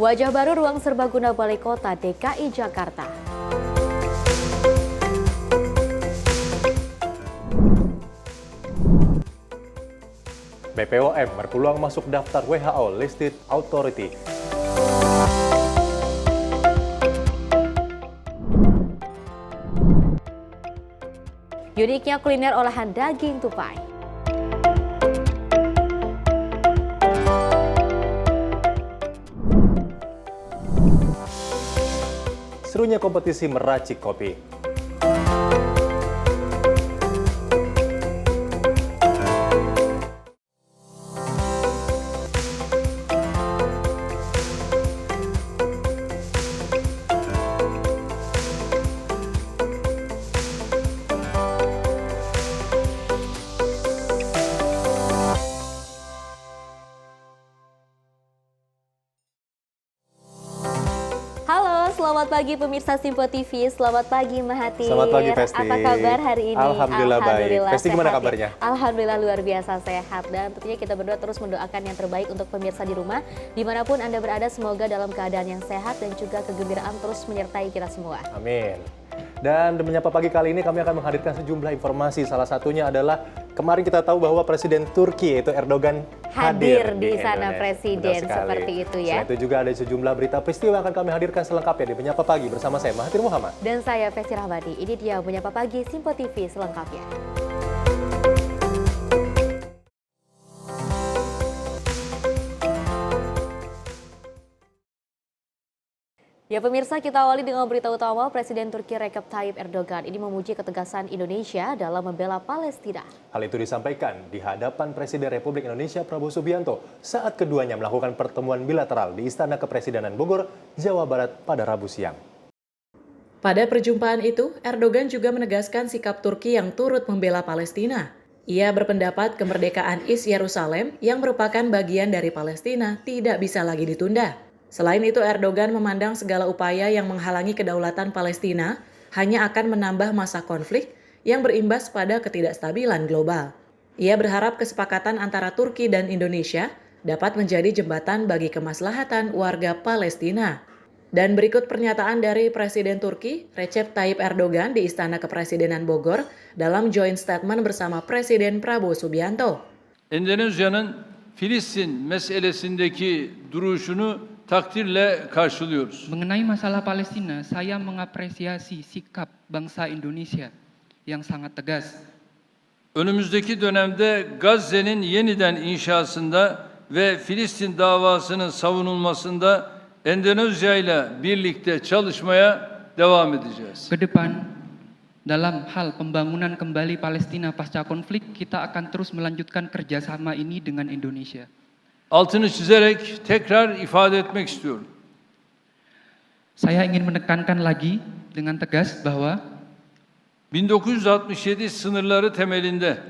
Wajah baru ruang serbaguna Balai Kota DKI Jakarta. BPOM berpeluang masuk daftar WHO Listed Authority. Uniknya kuliner olahan daging tupai. Serunya kompetisi meracik kopi. Selamat pagi pemirsa Simpo TV, selamat pagi Mahathir. Selamat pagi Festi. Apa kabar hari ini? Alhamdulillah baik. Festi gimana kabarnya? Alhamdulillah luar biasa sehat, dan tentunya kita berdua terus mendoakan yang terbaik untuk pemirsa di rumah. Dimanapun Anda berada, semoga dalam keadaan yang sehat dan juga kegembiraan terus menyertai kita semua. Amin. Dan di Menyapa Pagi kali ini kami akan menghadirkan sejumlah informasi. Salah satunya adalah kemarin kita tahu bahwa Presiden Turki yaitu Erdogan hadir di sana Presiden, seperti itu ya. Selain itu juga ada sejumlah berita peristiwa yang akan kami hadirkan selengkapnya di Menyapa Pagi bersama saya Mahathir Muhammad. Dan saya Festi Rahmadi. Ini dia Menyapa Pagi Simpo TV selengkapnya. Ya pemirsa, kita awali dengan berita utama. Presiden Turki Recep Tayyip Erdogan ini memuji ketegasan Indonesia dalam membela Palestina. Hal itu disampaikan di hadapan Presiden Republik Indonesia Prabowo Subianto saat keduanya melakukan pertemuan bilateral di Istana Kepresidenan Bogor, Jawa Barat pada Rabu siang. Pada perjumpaan itu, Erdogan juga menegaskan sikap Turki yang turut membela Palestina. Ia berpendapat kemerdekaan East Yerusalem yang merupakan bagian dari Palestina tidak bisa lagi ditunda. Selain itu, Erdogan memandang segala upaya yang menghalangi kedaulatan Palestina hanya akan menambah masa konflik yang berimbas pada ketidakstabilan global. Ia berharap kesepakatan antara Turki dan Indonesia dapat menjadi jembatan bagi kemaslahatan warga Palestina. Dan berikut pernyataan dari Presiden Turki Recep Tayyip Erdogan di Istana Kepresidenan Bogor dalam joint statement bersama Presiden Prabowo Subianto. Endonezya'nın Filistin meselesindeki duruşunu takdirle karşılıyoruz. Mengenai masalah Palestina, saya mengapresiasi sikap bangsa Indonesia yang sangat tegas. Önümüzdeki dönemde Gazze'nin yeniden inşasında ve Filistin davasının savunulmasında Endonezya ile birlikte çalışmaya devam edeceğiz. Ke depan, dalam hal pembangunan kembali Palestina pasca konflik, kita akan terus melanjutkan kerjasama ini dengan Indonesia. Altını çizerek tekrar ifade etmek istiyorum. Saya ingin menekankan lagi dengan tegas bahwa 1967 sınırları temelinde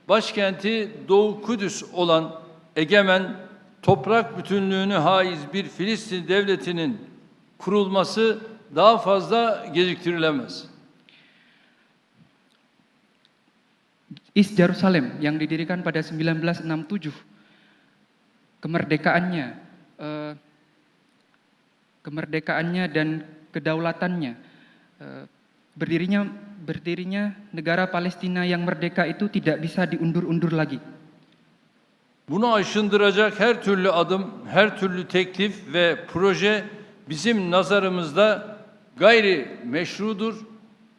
başkenti Doğu Kudüs olan egemen, toprak bütünlüğünü haiz bir Filistin devletinin kurulması daha fazla geciktirilemez. East Jerusalem yang didirikan pada 1967, kemerdekaannya dan kedaulatannya, berdirinya negara Palestina yang merdeka itu tidak bisa diundur-undur lagi. Bunu aşındıracak her türlü adım, her türlü teklif ve proje bizim nazarımızda gayri meşrudur.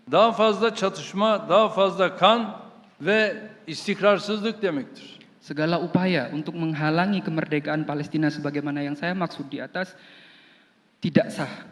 Daha fazla çatışma, daha fazla kan ve istikrarsızlık demektir. Segala upaya untuk menghalangi kemerdekaan Palestina sebagaimana yang saya maksud di atas tidak sah.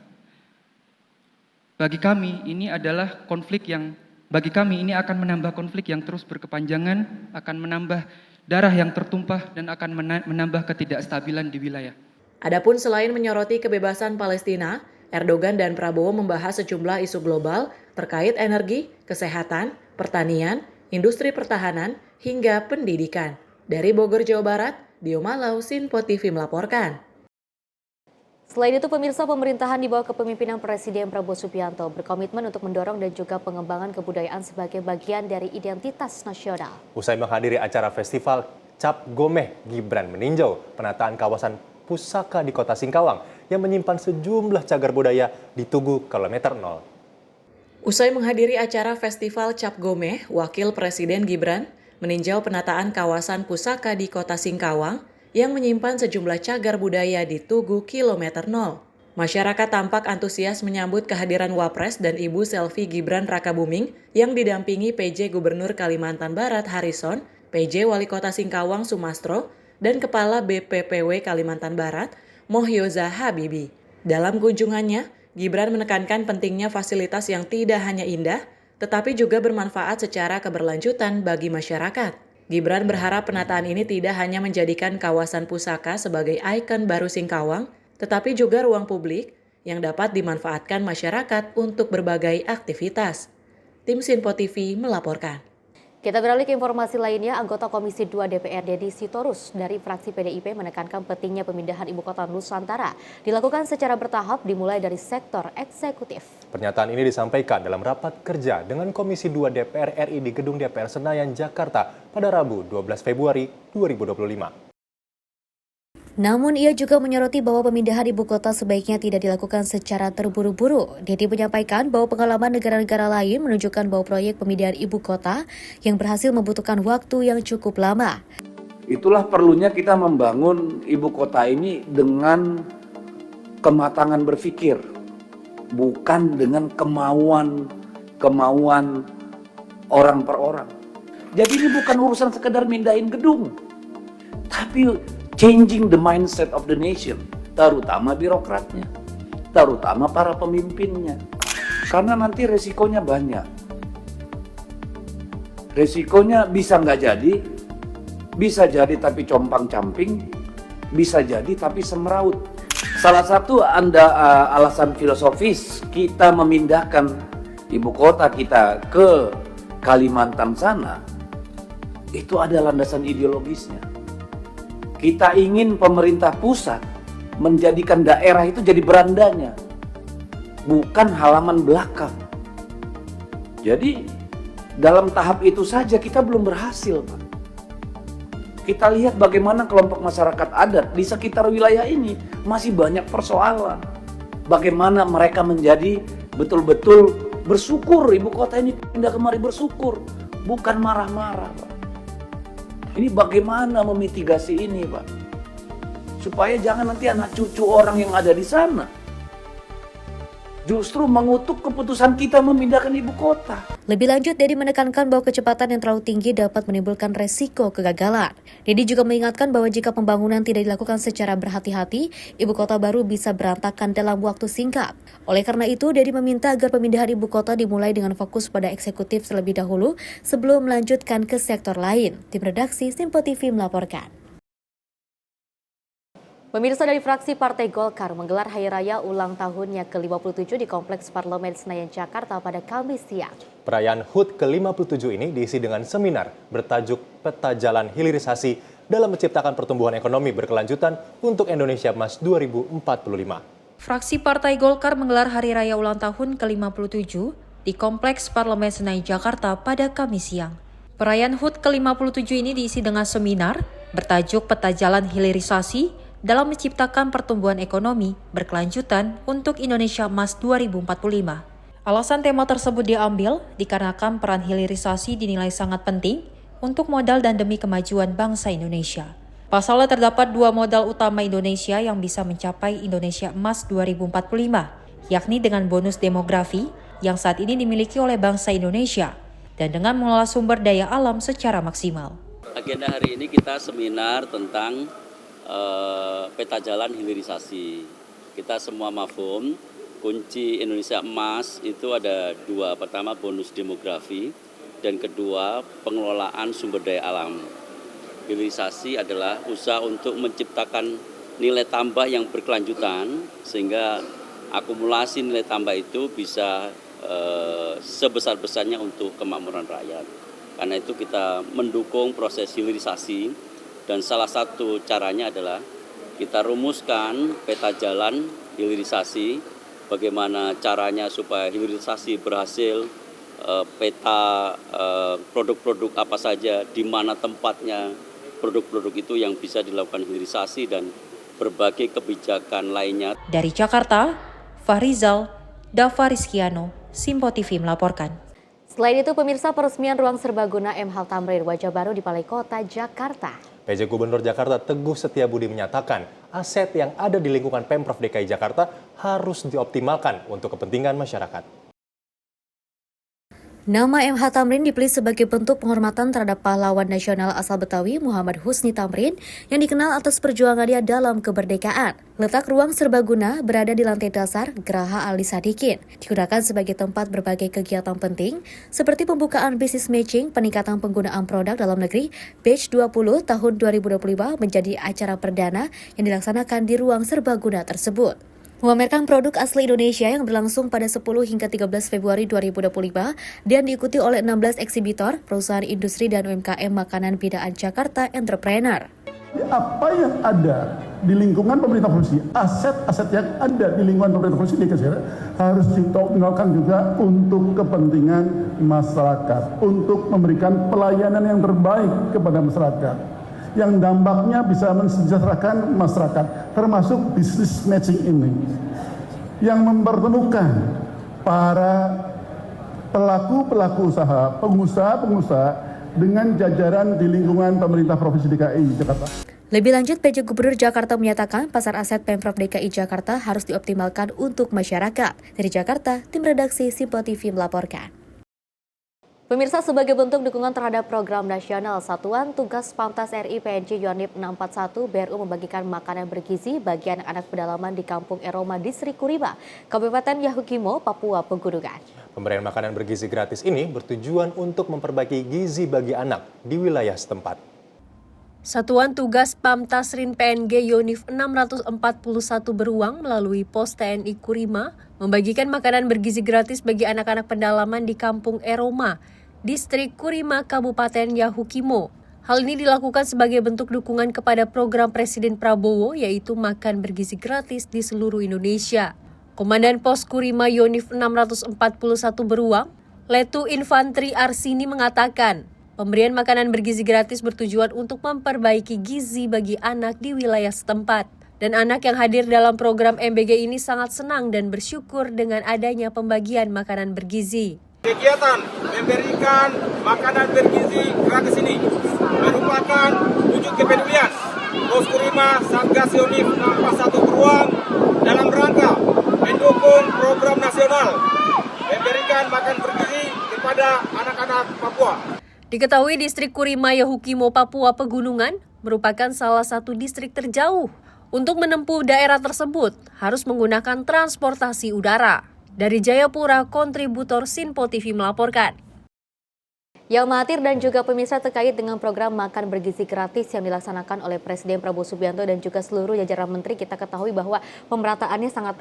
Bagi kami ini akan menambah konflik yang terus berkepanjangan, akan menambah darah yang tertumpah dan akan menambah ketidakstabilan di wilayah. Adapun selain menyoroti kebebasan Palestina, Erdogan dan Prabowo membahas sejumlah isu global terkait energi, kesehatan, pertanian, industri pertahanan, hingga pendidikan. Dari Bogor, Jawa Barat, Dio Malau, Simpo TV melaporkan. Selain itu, pemirsa, pemerintahan di bawah kepemimpinan Presiden Prabowo Subianto berkomitmen untuk mendorong dan juga pengembangan kebudayaan sebagai bagian dari identitas nasional. Usai menghadiri acara festival Cap Gomeh, Gibran meninjau penataan kawasan pusaka di Kota Singkawang. yang menyimpan sejumlah cagar budaya di Tugu Kilometer 0. Usai menghadiri acara Festival Cap Gomeh, Wakil Presiden Gibran meninjau penataan kawasan pusaka di Kota Singkawang yang menyimpan sejumlah cagar budaya di Tugu Kilometer 0. Masyarakat tampak antusias menyambut kehadiran Wapres dan Ibu Selvi Gibran Rakabuming yang didampingi PJ Gubernur Kalimantan Barat Harrison, PJ Wali Kota Singkawang Sumastro, dan Kepala BPPW Kalimantan Barat Mohyoza Habibi. Dalam kunjungannya, Gibran menekankan pentingnya fasilitas yang tidak hanya indah, tetapi juga bermanfaat secara keberlanjutan bagi masyarakat. Gibran berharap penataan ini tidak hanya menjadikan kawasan pusaka sebagai ikon baru Singkawang, tetapi juga ruang publik yang dapat dimanfaatkan masyarakat untuk berbagai aktivitas. Tim Sinpo TV melaporkan. Kita beralih ke informasi lainnya, anggota Komisi 2 DPR Deddy Sitorus dari fraksi PDIP menekankan pentingnya pemindahan ibu kota Nusantara dilakukan secara bertahap dimulai dari sektor eksekutif. Pernyataan ini disampaikan dalam rapat kerja dengan Komisi 2 DPR RI di Gedung DPR Senayan, Jakarta pada Rabu 12 Februari 2025. Namun ia juga menyoroti bahwa pemindahan ibu kota sebaiknya tidak dilakukan secara terburu-buru. Deddy menyampaikan bahwa pengalaman negara-negara lain menunjukkan bahwa proyek pemindahan ibu kota yang berhasil membutuhkan waktu yang cukup lama. Itulah perlunya kita membangun ibu kota ini dengan kematangan berpikir, bukan dengan kemauan orang per orang. Jadi ini bukan urusan sekedar mindahin gedung, tapi changing the mindset of the nation, terutama birokratnya, terutama para pemimpinnya. Karena nanti resikonya banyak. Resikonya bisa nggak jadi, bisa jadi tapi compang-camping, bisa jadi tapi semeraut. Salah satu alasan filosofis kita memindahkan ibu kota kita ke Kalimantan sana, itu ada landasan ideologisnya. Kita ingin pemerintah pusat menjadikan daerah itu jadi berandanya, bukan halaman belakang. Jadi dalam tahap itu saja kita belum berhasil, Pak. Kita lihat bagaimana kelompok masyarakat adat di sekitar wilayah ini masih banyak persoalan. Bagaimana mereka menjadi betul-betul bersyukur ibu kota ini pindah kemari, bersyukur, bukan marah-marah, Pak. Ini bagaimana memitigasi ini, Pak? Supaya jangan nanti anak cucu orang yang ada di sana justru mengutuk keputusan kita memindahkan ibu kota. Lebih lanjut, Deddy menekankan bahwa kecepatan yang terlalu tinggi dapat menimbulkan resiko kegagalan. Deddy juga mengingatkan bahwa jika pembangunan tidak dilakukan secara berhati-hati, ibu kota baru bisa berantakan dalam waktu singkat. Oleh karena itu, Deddy meminta agar pemindahan ibu kota dimulai dengan fokus pada eksekutif terlebih dahulu sebelum melanjutkan ke sektor lain. Tim redaksi Sinpo TV melaporkan. Pemirsa, dari fraksi Partai Golkar menggelar Hari Raya ulang tahunnya ke-57 di Kompleks Parlemen Senayan, Jakarta pada Kamis siang. Perayaan HUT ke-57 ini diisi dengan seminar bertajuk Peta Jalan Hilirisasi dalam menciptakan pertumbuhan ekonomi berkelanjutan untuk Indonesia Emas 2045. Fraksi Partai Golkar menggelar Hari Raya ulang tahun ke-57 di Kompleks Parlemen Senayan, Jakarta pada Kamis siang. Perayaan HUT ke-57 ini diisi dengan seminar bertajuk Peta Jalan Hilirisasi dalam menciptakan pertumbuhan ekonomi berkelanjutan untuk Indonesia Emas 2045. Alasan tema tersebut diambil dikarenakan peran hilirisasi dinilai sangat penting untuk modal dan demi kemajuan bangsa Indonesia. Pasalnya terdapat dua modal utama Indonesia yang bisa mencapai Indonesia Emas 2045, yakni dengan bonus demografi yang saat ini dimiliki oleh bangsa Indonesia dan dengan mengelola sumber daya alam secara maksimal. Agenda hari ini kita seminar tentang peta jalan hilirisasi. Kita semua mafhum kunci Indonesia Emas itu ada dua. Pertama bonus demografi dan kedua pengelolaan sumber daya alam. Hilirisasi adalah usaha untuk menciptakan nilai tambah yang berkelanjutan sehingga akumulasi nilai tambah itu bisa sebesar-besarnya untuk kemakmuran rakyat. Karena itu kita mendukung proses hilirisasi. Dan salah satu caranya adalah kita rumuskan peta jalan hilirisasi, bagaimana caranya supaya hilirisasi berhasil, peta produk-produk apa saja, di mana tempatnya produk-produk itu yang bisa dilakukan hilirisasi dan berbagai kebijakan lainnya. Dari Jakarta, Fahrizal, Dava Rizkiano, Simpo TV melaporkan. Selain itu, pemirsa, peresmian ruang serbaguna M. H. Tamrin wajah baru di Balai Kota Jakarta. PJ Gubernur Jakarta Teguh Setiabudi menyatakan aset yang ada di lingkungan Pemprov DKI Jakarta harus dioptimalkan untuk kepentingan masyarakat. Nama M. H. Tamrin dipilih sebagai bentuk penghormatan terhadap pahlawan nasional asal Betawi Muhammad Husni Tamrin yang dikenal atas perjuangannya dalam kemerdekaan. Letak ruang serbaguna berada di lantai dasar Geraha Ali Sadikin, digunakan sebagai tempat berbagai kegiatan penting seperti pembukaan bisnis matching, peningkatan penggunaan produk dalam negeri, Batch 20 tahun 2025 menjadi acara perdana yang dilaksanakan di ruang serbaguna tersebut. Memamerkan produk asli Indonesia yang berlangsung pada 10 hingga 13 Februari 2025 dan diikuti oleh 16 eksibitor, perusahaan industri dan UMKM makanan binaan Jakarta Entrepreneur. Apa yang ada di lingkungan pemerintah provinsi, aset-aset yang ada di lingkungan pemerintah provinsi DKI Jakarta harus dioptimalkan juga untuk kepentingan masyarakat, untuk memberikan pelayanan yang terbaik kepada masyarakat, yang dampaknya bisa mensejahterakan masyarakat, termasuk bisnis matching ini, yang mempertemukan para pelaku-pelaku usaha, pengusaha-pengusaha dengan jajaran di lingkungan pemerintah Provinsi DKI Jakarta. Lebih lanjut, PJ Gubernur Jakarta menyatakan pasar aset Pemprov DKI Jakarta harus dioptimalkan untuk masyarakat. Dari Jakarta, tim redaksi Simpo TV melaporkan. Pemirsa, sebagai bentuk dukungan terhadap program nasional, Satuan Tugas Pamtas RI PNG Yonif 641 BRU membagikan makanan bergizi bagi anak-anak pedalaman di Kampung Eroma, Distrik Kuriba, Kabupaten Yahukimo, Papua Pegunungan. Pemberian makanan bergizi gratis ini bertujuan untuk memperbaiki gizi bagi anak di wilayah setempat. Satuan Tugas Pamtas RIN PNG Yonif 641 Beruang melalui Pos TNI Kurima membagikan makanan bergizi gratis bagi anak-anak pedalaman di Kampung Eroma, Distrik Kurima, Kabupaten Yahukimo. Hal ini dilakukan sebagai bentuk dukungan kepada program Presiden Prabowo, yaitu makan bergizi gratis di seluruh Indonesia. Komandan Pos Kurima Yonif 641 Beruang, Letu Infantri Arsini mengatakan, pemberian makanan bergizi gratis bertujuan untuk memperbaiki gizi bagi anak di wilayah setempat. Dan anak yang hadir dalam program MBG ini sangat senang dan bersyukur dengan adanya pembagian makanan bergizi. Kegiatan memberikan makanan bergizi gratis ini merupakan wujud kepedulian Pos Kurima Satgas Yonif 641 Beruang dalam rangka mendukung program nasional memberikan makan bergizi kepada anak-anak Papua. Diketahui distrik Kurima Yahukimo, Papua Pegunungan merupakan salah satu distrik terjauh. Untuk menempuh daerah tersebut harus menggunakan transportasi udara. Dari Jayapura, kontributor Simpo TV melaporkan. Yang Mahathir dan juga pemirsa terkait dengan program makan bergizi gratis yang dilaksanakan oleh Presiden Prabowo Subianto dan juga seluruh jajaran menteri, kita ketahui bahwa pemerataannya sangat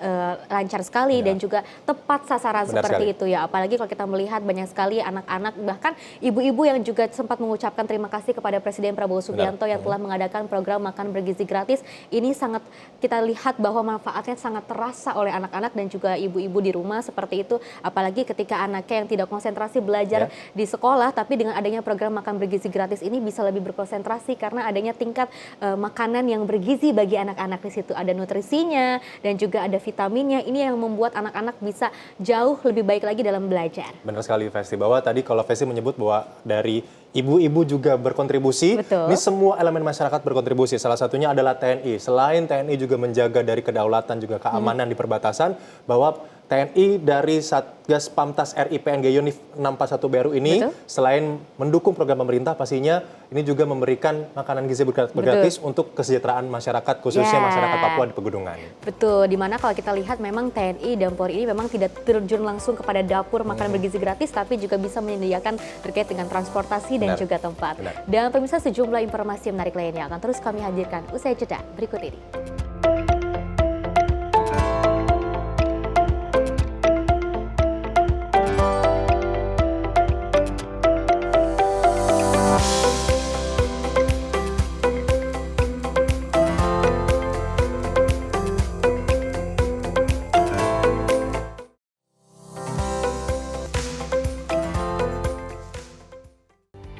lancar sekali dan juga tepat sasaran seperti itu ya. Apalagi kalau kita melihat banyak sekali anak-anak bahkan ibu-ibu yang juga sempat mengucapkan terima kasih kepada Presiden Prabowo Subianto yang telah mengadakan program makan bergizi gratis. Ini sangat kita lihat bahwa manfaatnya sangat terasa oleh anak-anak dan juga ibu-ibu di rumah seperti itu. Apalagi ketika anaknya yang tidak konsentrasi belajar di sekolah, tapi dengan adanya program makan bergizi gratis ini bisa lebih berkonsentrasi karena adanya tingkat makanan yang bergizi bagi anak-anak di situ. Ada nutrisinya dan juga ada vitaminnya. Ini yang membuat anak-anak bisa jauh lebih baik lagi dalam belajar. Benar sekali Festi, bahwa tadi kalau Festi menyebut bahwa dari ibu-ibu juga berkontribusi. Betul. Ini semua elemen masyarakat berkontribusi. Salah satunya adalah TNI. Selain TNI juga menjaga dari kedaulatan juga keamanan di perbatasan, bahwa TNI dari Satgas Pamtas RI PNG Yonif 641 BRU ini selain mendukung program pemerintah, pastinya ini juga memberikan makanan gizi bergratis untuk kesejahteraan masyarakat, khususnya masyarakat Papua di Pegunungan. Betul, dimana kalau kita lihat memang TNI dan Polri ini memang tidak terjun langsung kepada dapur makanan bergizi gratis, tapi juga bisa menyediakan terkait dengan transportasi dan juga tempat. Dan pemirsa, sejumlah informasi menarik lainnya akan terus kami hadirkan usai jeda berikut ini.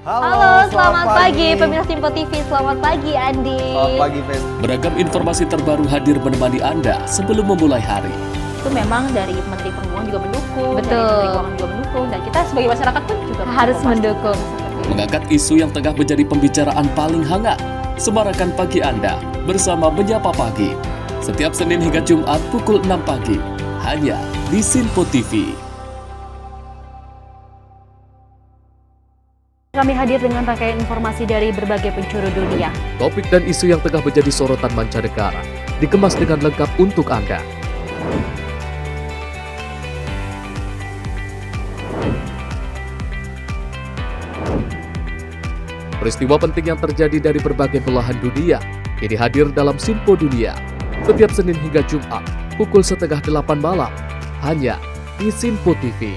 Halo, selamat pagi pemirsa Simpo TV. Selamat pagi Andi. Selamat pagi, Fen. Beragam informasi terbaru hadir menemani Anda sebelum memulai hari. Itu memang dari Menteri Perhubungan juga mendukung, Betul. dari Menteri Keuangan juga mendukung, dan kita sebagai masyarakat pun juga Harus mendukung. Mengangkat isu yang tengah menjadi pembicaraan paling hangat. Semarakan pagi Anda bersama Menyapa Pagi. Setiap Senin hingga Jumat pukul 6 pagi. Hanya di Simpo TV. Kami hadir dengan rangkaian informasi dari berbagai penjuru dunia. Topik dan isu yang tengah menjadi sorotan mancanegara dikemas dengan lengkap untuk Anda. Peristiwa penting yang terjadi dari berbagai belahan dunia kini hadir dalam Simpo Dunia. Setiap Senin hingga Jumat pukul 7:30 malam hanya di Simpo TV.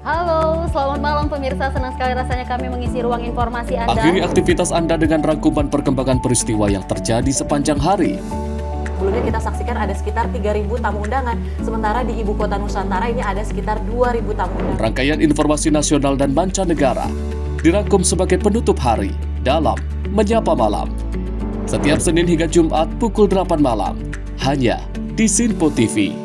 Halo, selamat malam pemirsa. Senang sekali rasanya kami mengisi ruang informasi Anda. Akhiri aktivitas Anda dengan rangkuman perkembangan peristiwa yang terjadi sepanjang hari. Sebelumnya kita saksikan ada sekitar 3.000 tamu undangan, sementara di Ibu Kota Nusantara ini ada sekitar 2.000 tamu undangan. Rangkaian informasi nasional dan mancanegara dirangkum sebagai penutup hari dalam Menyapa Malam. Setiap Senin hingga Jumat pukul 8 malam, hanya di Simpo TV.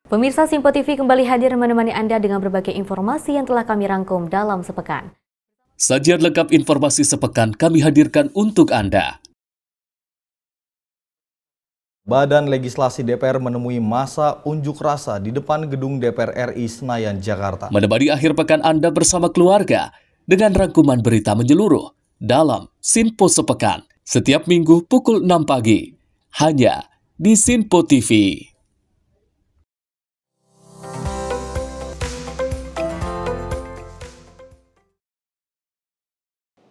Pemirsa Simpo TV kembali hadir menemani Anda dengan berbagai informasi yang telah kami rangkum dalam sepekan. Sajian lengkap informasi sepekan kami hadirkan untuk Anda. Badan Legislasi DPR menemui masa unjuk rasa di depan gedung DPR RI Senayan, Jakarta. Menemani akhir pekan Anda bersama keluarga dengan rangkuman berita menyeluruh dalam Simpo Sepekan. Setiap minggu pukul 6 pagi. Hanya di Simpo TV.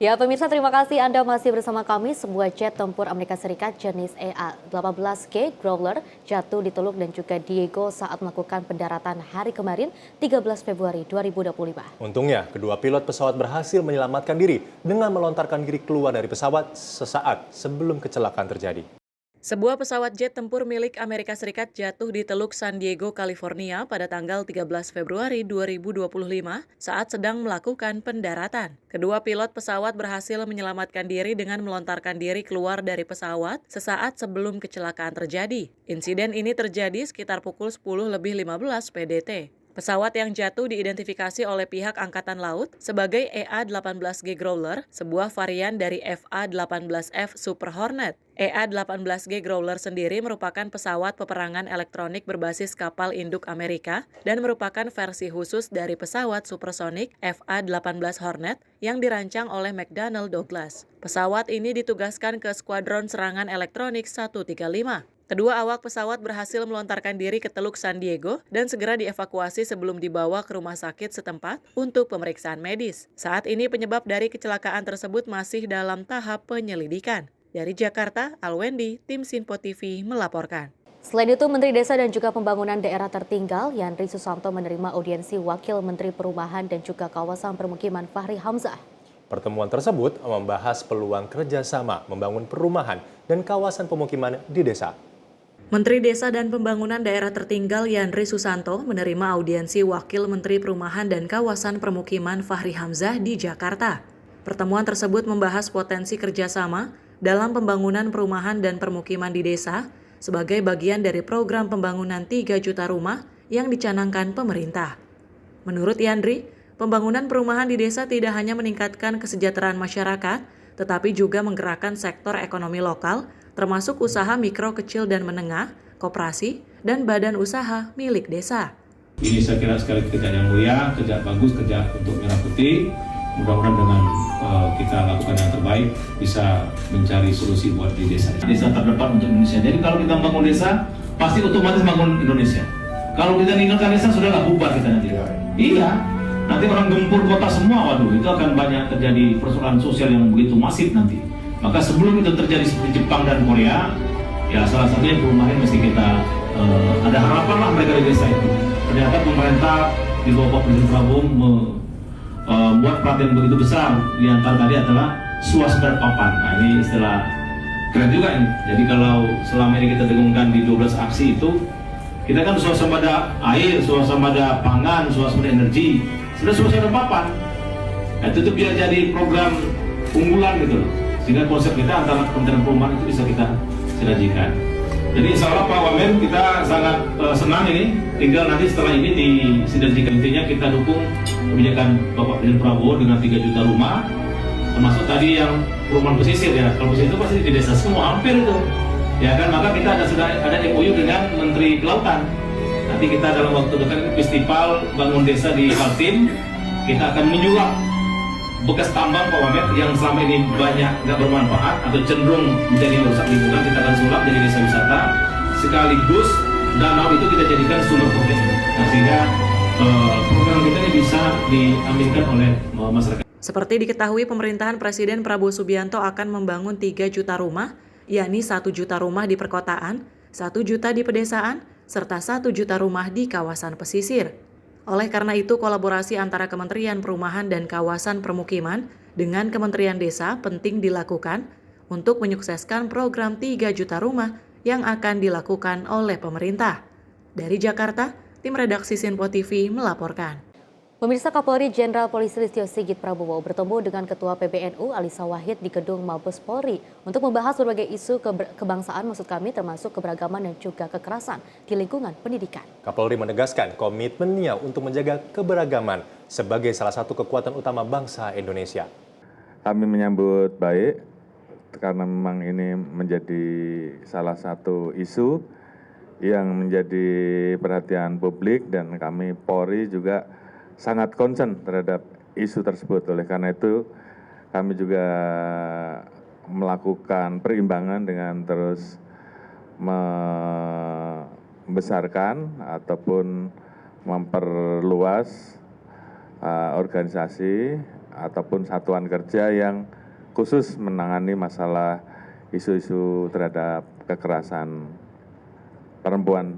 Ya pemirsa, terima kasih Anda masih bersama kami. Sebuah jet tempur Amerika Serikat jenis EA-18G Growler jatuh di Teluk dan juga Diego saat melakukan pendaratan hari kemarin 13 Februari 2025. Untungnya, kedua pilot pesawat berhasil menyelamatkan diri dengan melontarkan diri keluar dari pesawat sesaat sebelum kecelakaan terjadi. Sebuah pesawat jet tempur milik Amerika Serikat jatuh di Teluk San Diego, California pada tanggal 13 Februari 2025 saat sedang melakukan pendaratan. Kedua pilot pesawat berhasil menyelamatkan diri dengan melontarkan diri keluar dari pesawat sesaat sebelum kecelakaan terjadi. Insiden ini terjadi sekitar pukul 10:15 PDT. Pesawat yang jatuh diidentifikasi oleh pihak Angkatan Laut sebagai EA-18G Growler, sebuah varian dari FA-18F Super Hornet. EA-18G Growler sendiri merupakan pesawat peperangan elektronik berbasis kapal induk Amerika dan merupakan versi khusus dari pesawat supersonik FA-18 Hornet yang dirancang oleh McDonnell Douglas. Pesawat ini ditugaskan ke Skuadron Serangan Elektronik 135. Kedua awak pesawat berhasil melontarkan diri ke Teluk San Diego dan segera dievakuasi sebelum dibawa ke rumah sakit setempat untuk pemeriksaan medis. Saat ini penyebab dari kecelakaan tersebut masih dalam tahap penyelidikan. Dari Jakarta, Alwendi, tim Simpo TV melaporkan. Selain itu, Menteri Desa dan juga Pembangunan Daerah Tertinggal Yandri Susanto menerima audiensi Wakil Menteri Perumahan dan juga Kawasan Permukiman Fahri Hamzah. Pertemuan tersebut membahas peluang kerjasama membangun perumahan dan kawasan pemukiman di desa. Menteri Desa dan Pembangunan Daerah Tertinggal Yandri Susanto menerima audiensi Wakil Menteri Perumahan dan Kawasan Permukiman Fahri Hamzah di Jakarta. Pertemuan tersebut membahas potensi kerjasama dalam pembangunan perumahan dan permukiman di desa sebagai bagian dari program pembangunan 3 juta rumah yang dicanangkan pemerintah. Menurut Yandri, pembangunan perumahan di desa tidak hanya meningkatkan kesejahteraan masyarakat, tetapi juga menggerakkan sektor ekonomi lokal, termasuk usaha mikro, kecil, dan menengah, koperasi, dan badan usaha milik desa. Ini saya kira sekali kerja yang mulia, kerja bagus, kerja untuk merah putih. Mudah-mudahan dengan kita lakukan yang terbaik, bisa mencari solusi buat di desa. Desa terdepan untuk Indonesia. Jadi kalau kita bangun desa, pasti otomatis bangun Indonesia. Kalau kita meninggalkan desa, sudah nggak bubar kita nanti. Iya, nanti orang gempur kota semua, waduh, itu akan banyak terjadi persoalan sosial yang begitu masif nanti. Maka sebelum itu terjadi seperti Jepang dan Korea, ya salah satunya perumahan mesti kita ada harapan lah mereka di desa itu. Ternyata pemerintah di bawah Pak Presiden Prabowo membuat perhatian begitu besar. Di antara tadi adalah swasembada papan. Nah ini istilah keren juga ini. Jadi kalau selama ini kita dengungkan di 12 aksi itu, Kita kan swasembada air, swasembada pangan, swasembada energi, sudah swasembada papan. Nah, itu tuh biar jadi program unggulan gitu loh. Sehingga konsep kita antara Kementerian Perumahan itu bisa kita sinergikan. Jadi insya Allah Pak Wamen kita sangat senang ini. Tinggal nanti setelah ini disinergikan. Intinya kita dukung kebijakan Bapak Presiden Prabowo dengan 3 juta rumah. Termasuk tadi yang perumahan pesisir ya. Kalau pesisir itu pasti di desa semua, hampir itu. Ya kan, maka kita sudah ada MOU dengan Menteri Kelautan. Nanti kita dalam waktu dekat ini festival bangun desa di Kaltim. Kita akan menyulap bekas tambang Pak Wamen yang selama ini banyak nggak bermanfaat atau cenderung menjadi merusak lingkungan, kita akan sulap jadi desa wisata. Sekaligus danau itu kita jadikan sumber profit. Nah, sehingga program kita ini bisa diambilkan oleh masyarakat. Seperti diketahui, pemerintahan Presiden Prabowo Subianto akan membangun 3 juta rumah, yakni 1 juta rumah di perkotaan, 1 juta di pedesaan, serta 1 juta rumah di kawasan pesisir. Oleh karena itu, kolaborasi antara Kementerian Perumahan dan Kawasan Permukiman dengan Kementerian Desa penting dilakukan untuk menyukseskan program 3 juta rumah yang akan dilakukan oleh pemerintah. Dari Jakarta, tim redaksi Sinpo TV melaporkan. Pemirsa, Kapolri Jenderal Polisi Listio Sigit Prabowo bertemu dengan Ketua PBNU Alisa Wahid di Gedung Mabes Polri untuk membahas berbagai isu kebangsaan, maksud kami termasuk keberagaman dan juga kekerasan di lingkungan pendidikan. Kapolri menegaskan komitmennya untuk menjaga keberagaman sebagai salah satu kekuatan utama bangsa Indonesia. Kami menyambut baik karena memang ini menjadi salah satu isu yang menjadi perhatian publik dan kami Polri juga sangat concern terhadap isu tersebut. Oleh karena itu kami juga melakukan perimbangan dengan terus membesarkan ataupun memperluas organisasi ataupun satuan kerja yang khusus menangani masalah isu-isu terhadap kekerasan perempuan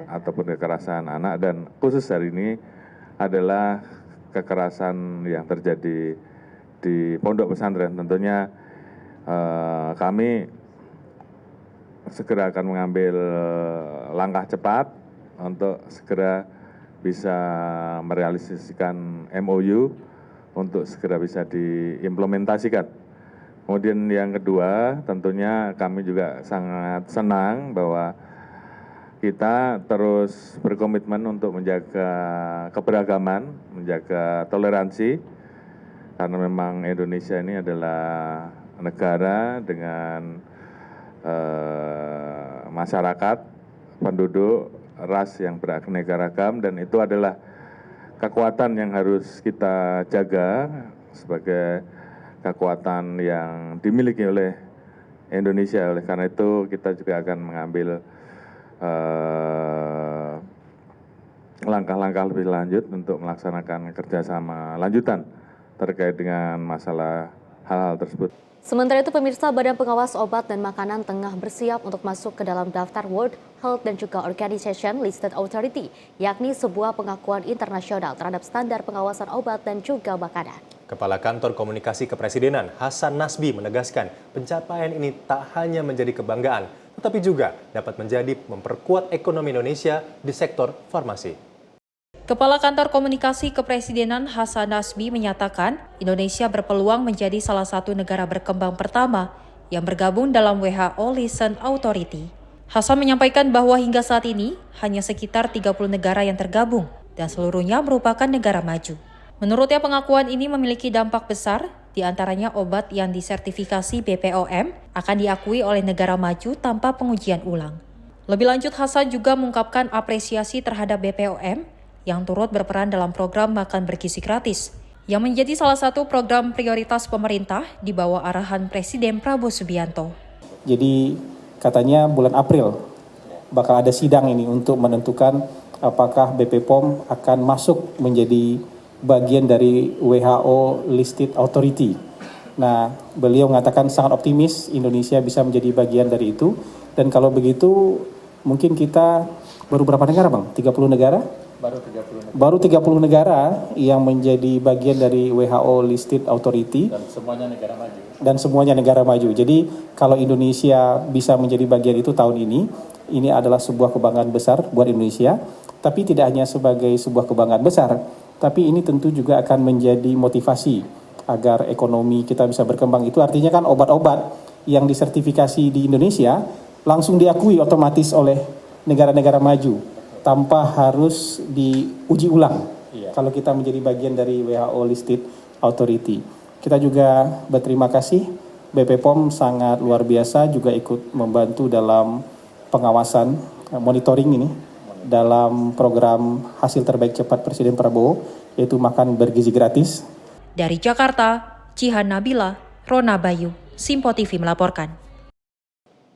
ataupun kekerasan anak, dan khusus hari ini adalah kekerasan yang terjadi di pondok pesantren. Tentunya kami segera akan mengambil langkah cepat untuk segera bisa merealisasikan MOU untuk segera bisa diimplementasikan. Kemudian yang kedua, tentunya kami juga sangat senang bahwa kita terus berkomitmen untuk menjaga keberagaman, menjaga toleransi, karena memang Indonesia ini adalah negara dengan masyarakat, penduduk, ras yang beraneka ragam, dan itu adalah kekuatan yang harus kita jaga sebagai kekuatan yang dimiliki oleh Indonesia. Oleh karena itu kita juga akan mengambil langkah-langkah lebih lanjut untuk melaksanakan kerjasama lanjutan terkait dengan masalah hal-hal tersebut. Sementara itu, pemirsa, Badan Pengawas Obat dan Makanan tengah bersiap untuk masuk ke dalam daftar World Health dan juga Organization Listed Authority, yakni sebuah pengakuan internasional terhadap standar pengawasan obat dan juga makanan. Kepala Kantor Komunikasi Kepresidenan Hasan Nasbi menegaskan pencapaian ini tak hanya menjadi kebanggaan, tetapi juga dapat menjadi memperkuat ekonomi Indonesia di sektor farmasi. Kepala Kantor Komunikasi Kepresidenan Hasan Nasbi menyatakan Indonesia berpeluang menjadi salah satu negara berkembang pertama yang bergabung dalam WHO Licensed Authority. Hasan menyampaikan bahwa hingga saat ini hanya sekitar 30 negara yang tergabung dan seluruhnya merupakan negara maju. Menurutnya pengakuan ini memiliki dampak besar, di antaranya obat yang disertifikasi BPOM akan diakui oleh negara maju tanpa pengujian ulang. Lebih lanjut, Hasan juga mengungkapkan apresiasi terhadap BPOM yang turut berperan dalam program Makan Bergizi Gratis, yang menjadi salah satu program prioritas pemerintah di bawah arahan Presiden Prabowo Subianto. Jadi katanya bulan April bakal ada sidang ini untuk menentukan apakah BPOM akan masuk menjadi bagian dari WHO Listed Authority. Nah, beliau mengatakan sangat optimis Indonesia bisa menjadi bagian dari itu. Dan kalau begitu, mungkin kita baru berapa negara, Bang? 30 negara? Baru 30 negara yang menjadi bagian dari WHO Listed Authority. Dan semuanya negara maju. Dan semuanya negara maju. Jadi, kalau Indonesia bisa menjadi bagian itu tahun ini, ini adalah sebuah kebanggaan besar buat Indonesia, tapi tidak hanya sebagai sebuah kebanggaan besar, tapi ini tentu juga akan menjadi motivasi agar ekonomi kita bisa berkembang. Itu artinya kan obat-obat yang disertifikasi di Indonesia langsung diakui otomatis oleh negara-negara maju tanpa harus diuji ulang. Kalau kita menjadi bagian dari WHO Listed Authority. Kita juga berterima kasih, BP POM sangat luar biasa juga ikut membantu dalam pengawasan monitoring ini dalam program hasil terbaik cepat Presiden Prabowo, yaitu makan bergizi gratis. Dari Jakarta, Jihan Nabila, Rona Bayu, Simpo TV melaporkan.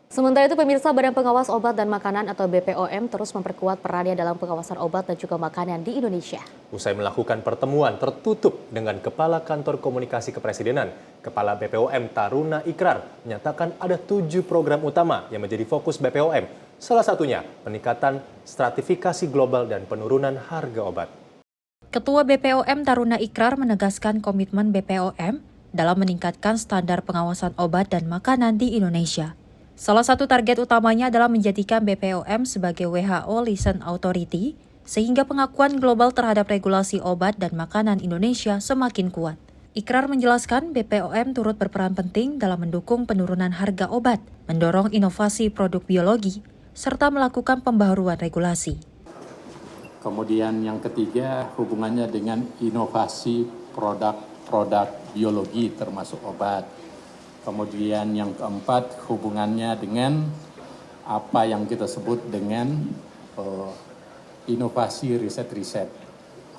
Sementara itu, pemirsa, Badan Pengawas Obat dan Makanan atau BPOM terus memperkuat perannya dalam pengawasan obat dan juga makanan di Indonesia. Usai melakukan pertemuan tertutup dengan Kepala Kantor Komunikasi Kepresidenan, Kepala BPOM Taruna Ikrar menyatakan ada 7 program utama yang menjadi fokus BPOM. Salah satunya peningkatan stratifikasi global dan penurunan harga obat. Ketua BPOM Taruna Ikrar menegaskan komitmen BPOM dalam meningkatkan standar pengawasan obat dan makanan di Indonesia. Salah satu target utamanya adalah menjadikan BPOM sebagai WHO License Authority, sehingga pengakuan global terhadap regulasi obat dan makanan Indonesia semakin kuat. Ikrar menjelaskan BPOM turut berperan penting dalam mendukung penurunan harga obat, mendorong inovasi produk biologi, serta melakukan pembaharuan regulasi. Kemudian yang ketiga, hubungannya dengan inovasi produk biologi termasuk obat. Kemudian yang keempat, hubungannya dengan apa yang kita sebut dengan inovasi riset-riset,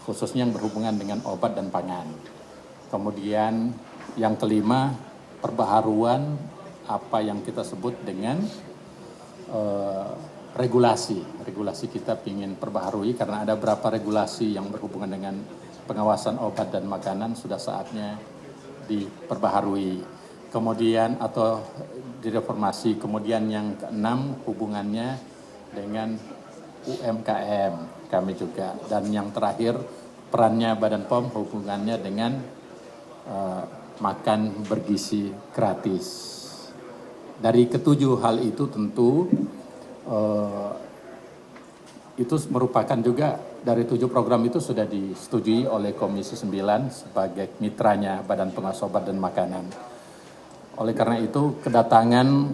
khususnya yang berhubungan dengan obat dan pangan. Kemudian yang kelima, perbaharuan apa yang kita sebut dengan regulasi. Regulasi kita ingin perbaharui karena ada beberapa regulasi yang berhubungan dengan pengawasan obat dan makanan sudah saatnya diperbaharui. Kemudian atau direformasi. Kemudian yang keenam, hubungannya dengan UMKM kami juga. Dan yang terakhir, perannya Badan POM hubungannya dengan makan bergizi gratis. Dari ketujuh hal itu tentu itu merupakan juga dari 7 program itu sudah disetujui oleh Komisi 9 sebagai mitranya Badan Pengawas Obat dan Makanan. Oleh karena itu kedatangan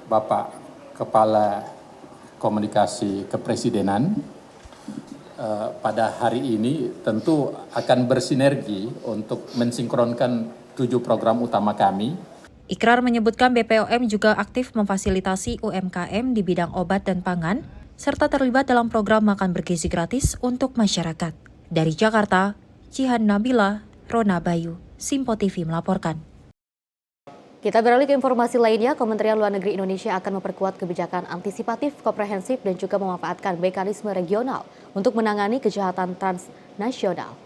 Bapak Kepala Komunikasi Kepresidenan pada hari ini tentu akan bersinergi untuk mensinkronkan 7 program utama kami. Ikrar menyebutkan BPOM juga aktif memfasilitasi UMKM di bidang obat dan pangan, serta terlibat dalam program makan bergizi gratis untuk masyarakat. Dari Jakarta, Jihan Nabila, Rona Bayu, Simpo TV melaporkan. Kita beralih ke informasi lainnya. Kementerian Luar Negeri Indonesia akan memperkuat kebijakan antisipatif, komprehensif, dan juga memanfaatkan mekanisme regional untuk menangani kejahatan transnasional.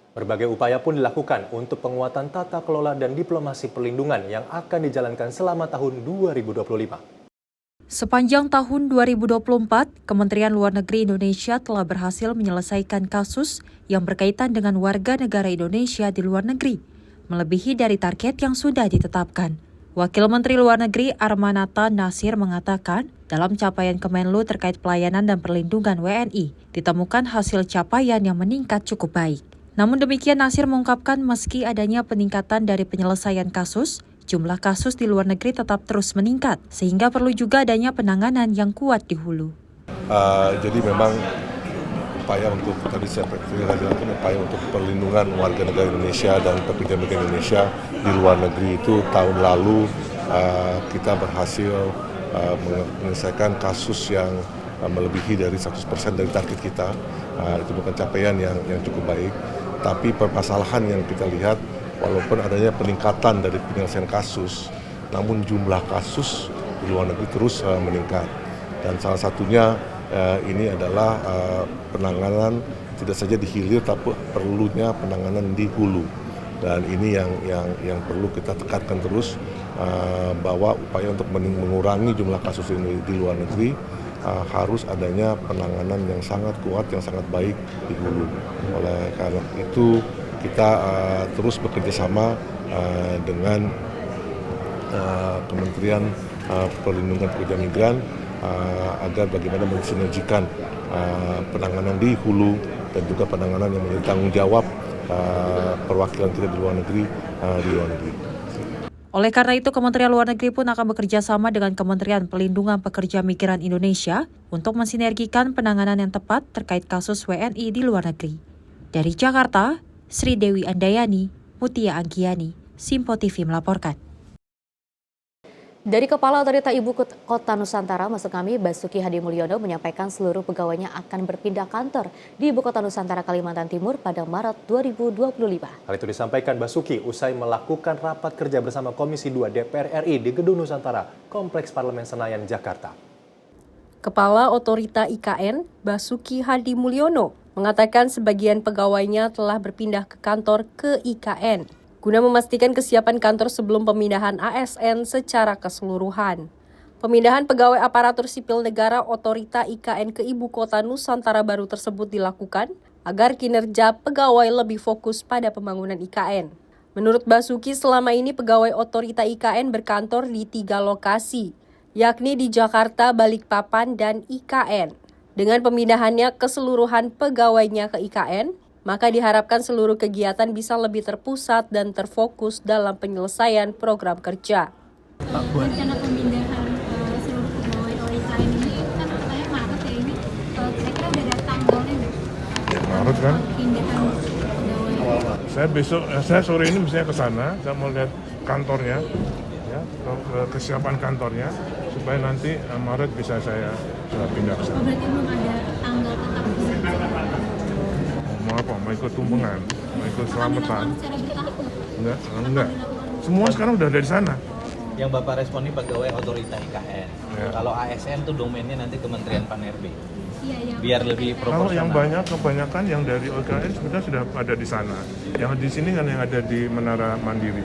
Berbagai upaya pun dilakukan untuk penguatan tata kelola dan diplomasi perlindungan yang akan dijalankan selama tahun 2025. Sepanjang tahun 2024, Kementerian Luar Negeri Indonesia telah berhasil menyelesaikan kasus yang berkaitan dengan warga negara Indonesia di luar negeri, melebihi dari target yang sudah ditetapkan. Wakil Menteri Luar Negeri Armanata Nasir mengatakan, dalam capaian Kemenlu terkait pelayanan dan perlindungan WNI, ditemukan hasil capaian yang meningkat cukup baik. Namun demikian, Nasir mengungkapkan meski adanya peningkatan dari penyelesaian kasus, jumlah kasus di luar negeri tetap terus meningkat, sehingga perlu juga adanya penanganan yang kuat di hulu. Jadi memang upaya untuk tadi saya dilakukan upaya untuk perlindungan warga negara Indonesia dan pekerja migran Indonesia di luar negeri itu tahun lalu kita berhasil menyelesaikan kasus yang melebihi dari 100% dari target kita. Itu bukan capaian yang cukup baik, tapi permasalahan yang kita lihat walaupun adanya peningkatan dari penyelesaian kasus, namun jumlah kasus di luar negeri terus meningkat. Dan salah satunya ini adalah penanganan tidak saja di hilir, tapi perlunya penanganan di hulu. Dan ini yang perlu kita tekankan terus, bahwa upaya untuk mengurangi jumlah kasus ini di luar negeri harus adanya penanganan yang sangat kuat, yang sangat baik di hulu. Oleh karena itu kita terus bekerja sama dengan Kementerian perlindungan pekerja migran agar bagaimana mensinergikan penanganan di hulu dan juga penanganan yang menjadi tanggung jawab perwakilan kita di luar negeri. Oleh karena itu, Kementerian Luar Negeri pun akan bekerja sama dengan Kementerian Pelindungan Pekerja Migran Indonesia untuk mensinergikan penanganan yang tepat terkait kasus WNI di luar negeri. Dari Jakarta, Sri Dewi Andayani, Mutia Anggiani, Simpo TV melaporkan. Dari Kepala Otorita Ibu Kota Nusantara, maksud kami Basuki Hadi Mulyono menyampaikan seluruh pegawainya akan berpindah kantor di Ibu Kota Nusantara Kalimantan Timur pada Maret 2025. Hal itu disampaikan Basuki usai melakukan rapat kerja bersama Komisi 2 DPR RI di Gedung Nusantara, Kompleks Parlemen Senayan, Jakarta. Kepala Otorita IKN, Basuki Hadi Mulyono, mengatakan sebagian pegawainya telah berpindah ke kantor ke IKN guna memastikan kesiapan kantor sebelum pemindahan ASN secara keseluruhan. Pemindahan pegawai aparatur sipil negara Otorita IKN ke Ibu Kota Nusantara baru tersebut dilakukan agar kinerja pegawai lebih fokus pada pembangunan IKN. Menurut Basuki, selama ini pegawai Otorita IKN berkantor di 3 lokasi, yakni di Jakarta, Balikpapan, dan IKN. Dengan pemindahannya keseluruhan pegawainya ke IKN, maka diharapkan seluruh kegiatan bisa lebih terpusat dan terfokus dalam penyelesaian program kerja. Rencana pemindahan seluruh pegawai IKN ini kan katanya Maret ya ini, kira-kira udah ada tanggalnya nggak? Maret kan? Pindahan pegawai. Saya sore ini misalnya ke sana, saya mau lihat kantornya, ya, kesiapan kantornya, supaya nanti Maret bisa saya pindah ke sana. Oh, berarti belum ada tanggal tetap pindah? Mau ikut tumpengan, mau ikut selamatan. Secara bertahap? Enggak. Semua sekarang udah ada di sana. Yang Bapak responi pegawai Otorita IKN. Ya. Kalau ASN tuh domainnya nanti Kementerian Pan-RB. Iya. Biar lebih proporsional. Kalau yang kebanyakan yang dari OKN sebenarnya sudah ada di sana. Yang di sini kan yang ada di Menara Mandiri.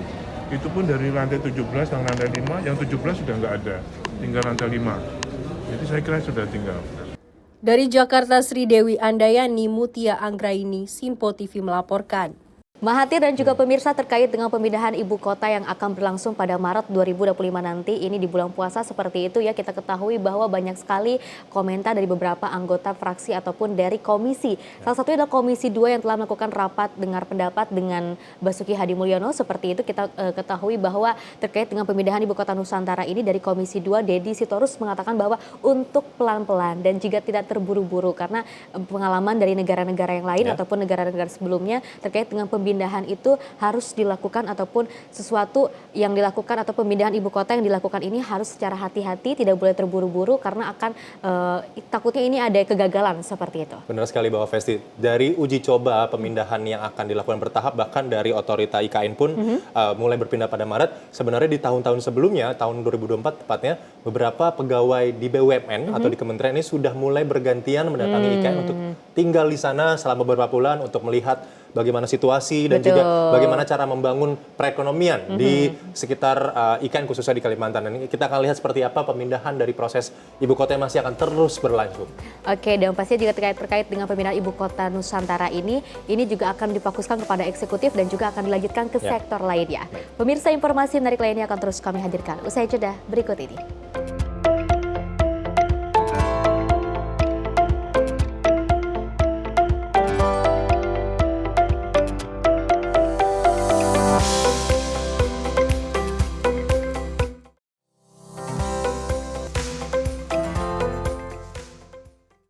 Itu pun dari lantai 17 dan lantai 5, yang 17 sudah nggak ada. Tinggal lantai 5. Jadi saya kira sudah tinggal. Dari Jakarta, Sri Dewi Andayani, Mutia Anggraini, Simpo TV melaporkan. Mahathir dan juga pemirsa terkait dengan pemindahan ibu kota yang akan berlangsung pada Maret 2025 nanti, ini di bulan puasa seperti itu ya, kita ketahui bahwa banyak sekali komentar dari beberapa anggota fraksi ataupun dari komisi. Salah satunya adalah Komisi 2 yang telah melakukan rapat dengar pendapat dengan Basuki Hadi Mulyono. Seperti itu kita ketahui bahwa terkait dengan pemindahan ibu kota Nusantara ini dari Komisi 2, Dedi Sitorus mengatakan bahwa untuk pelan-pelan dan juga tidak terburu-buru karena pengalaman dari negara-negara yang lain ataupun negara-negara sebelumnya terkait dengan pemindahan itu harus dilakukan ataupun sesuatu yang dilakukan atau pemindahan ibu kota yang dilakukan ini harus secara hati-hati, tidak boleh terburu-buru karena akan takutnya ini ada kegagalan seperti itu. Benar sekali Bapak Festi, dari uji coba pemindahan yang akan dilakukan bertahap bahkan dari Otorita IKN pun mulai berpindah pada Maret. Sebenarnya di tahun-tahun sebelumnya, tahun 2024 tepatnya, beberapa pegawai di BUMN atau di kementerian ini sudah mulai bergantian mendatangi IKN untuk tinggal di sana selama beberapa bulan untuk melihat bagaimana situasi dan juga bagaimana cara membangun perekonomian di sekitar IKN khususnya di Kalimantan. Dan kita akan lihat seperti apa pemindahan dari proses ibu kota yang masih akan terus berlangsung. Oke, dan pastinya juga terkait dengan pemindahan ibu kota Nusantara ini juga akan difokuskan kepada eksekutif dan juga akan dilanjutkan ke sektor lainnya. Pemirsa, informasi menarik lainnya akan terus kami hadirkan usai jeda berikut ini.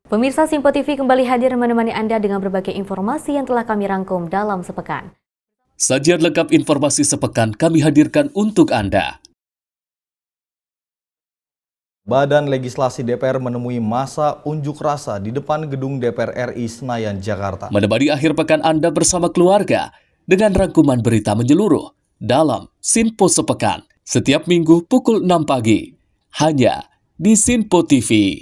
Pemirsa, Simpo TV kembali hadir menemani Anda dengan berbagai informasi yang telah kami rangkum dalam sepekan. Sajian lengkap informasi sepekan kami hadirkan untuk Anda. Badan Legislasi DPR menemui masa unjuk rasa di depan gedung DPR RI Senayan, Jakarta. Menemani akhir pekan Anda bersama keluarga dengan rangkuman berita menyeluruh dalam Simpo Sepekan setiap minggu pukul 6 pagi hanya di Simpo TV.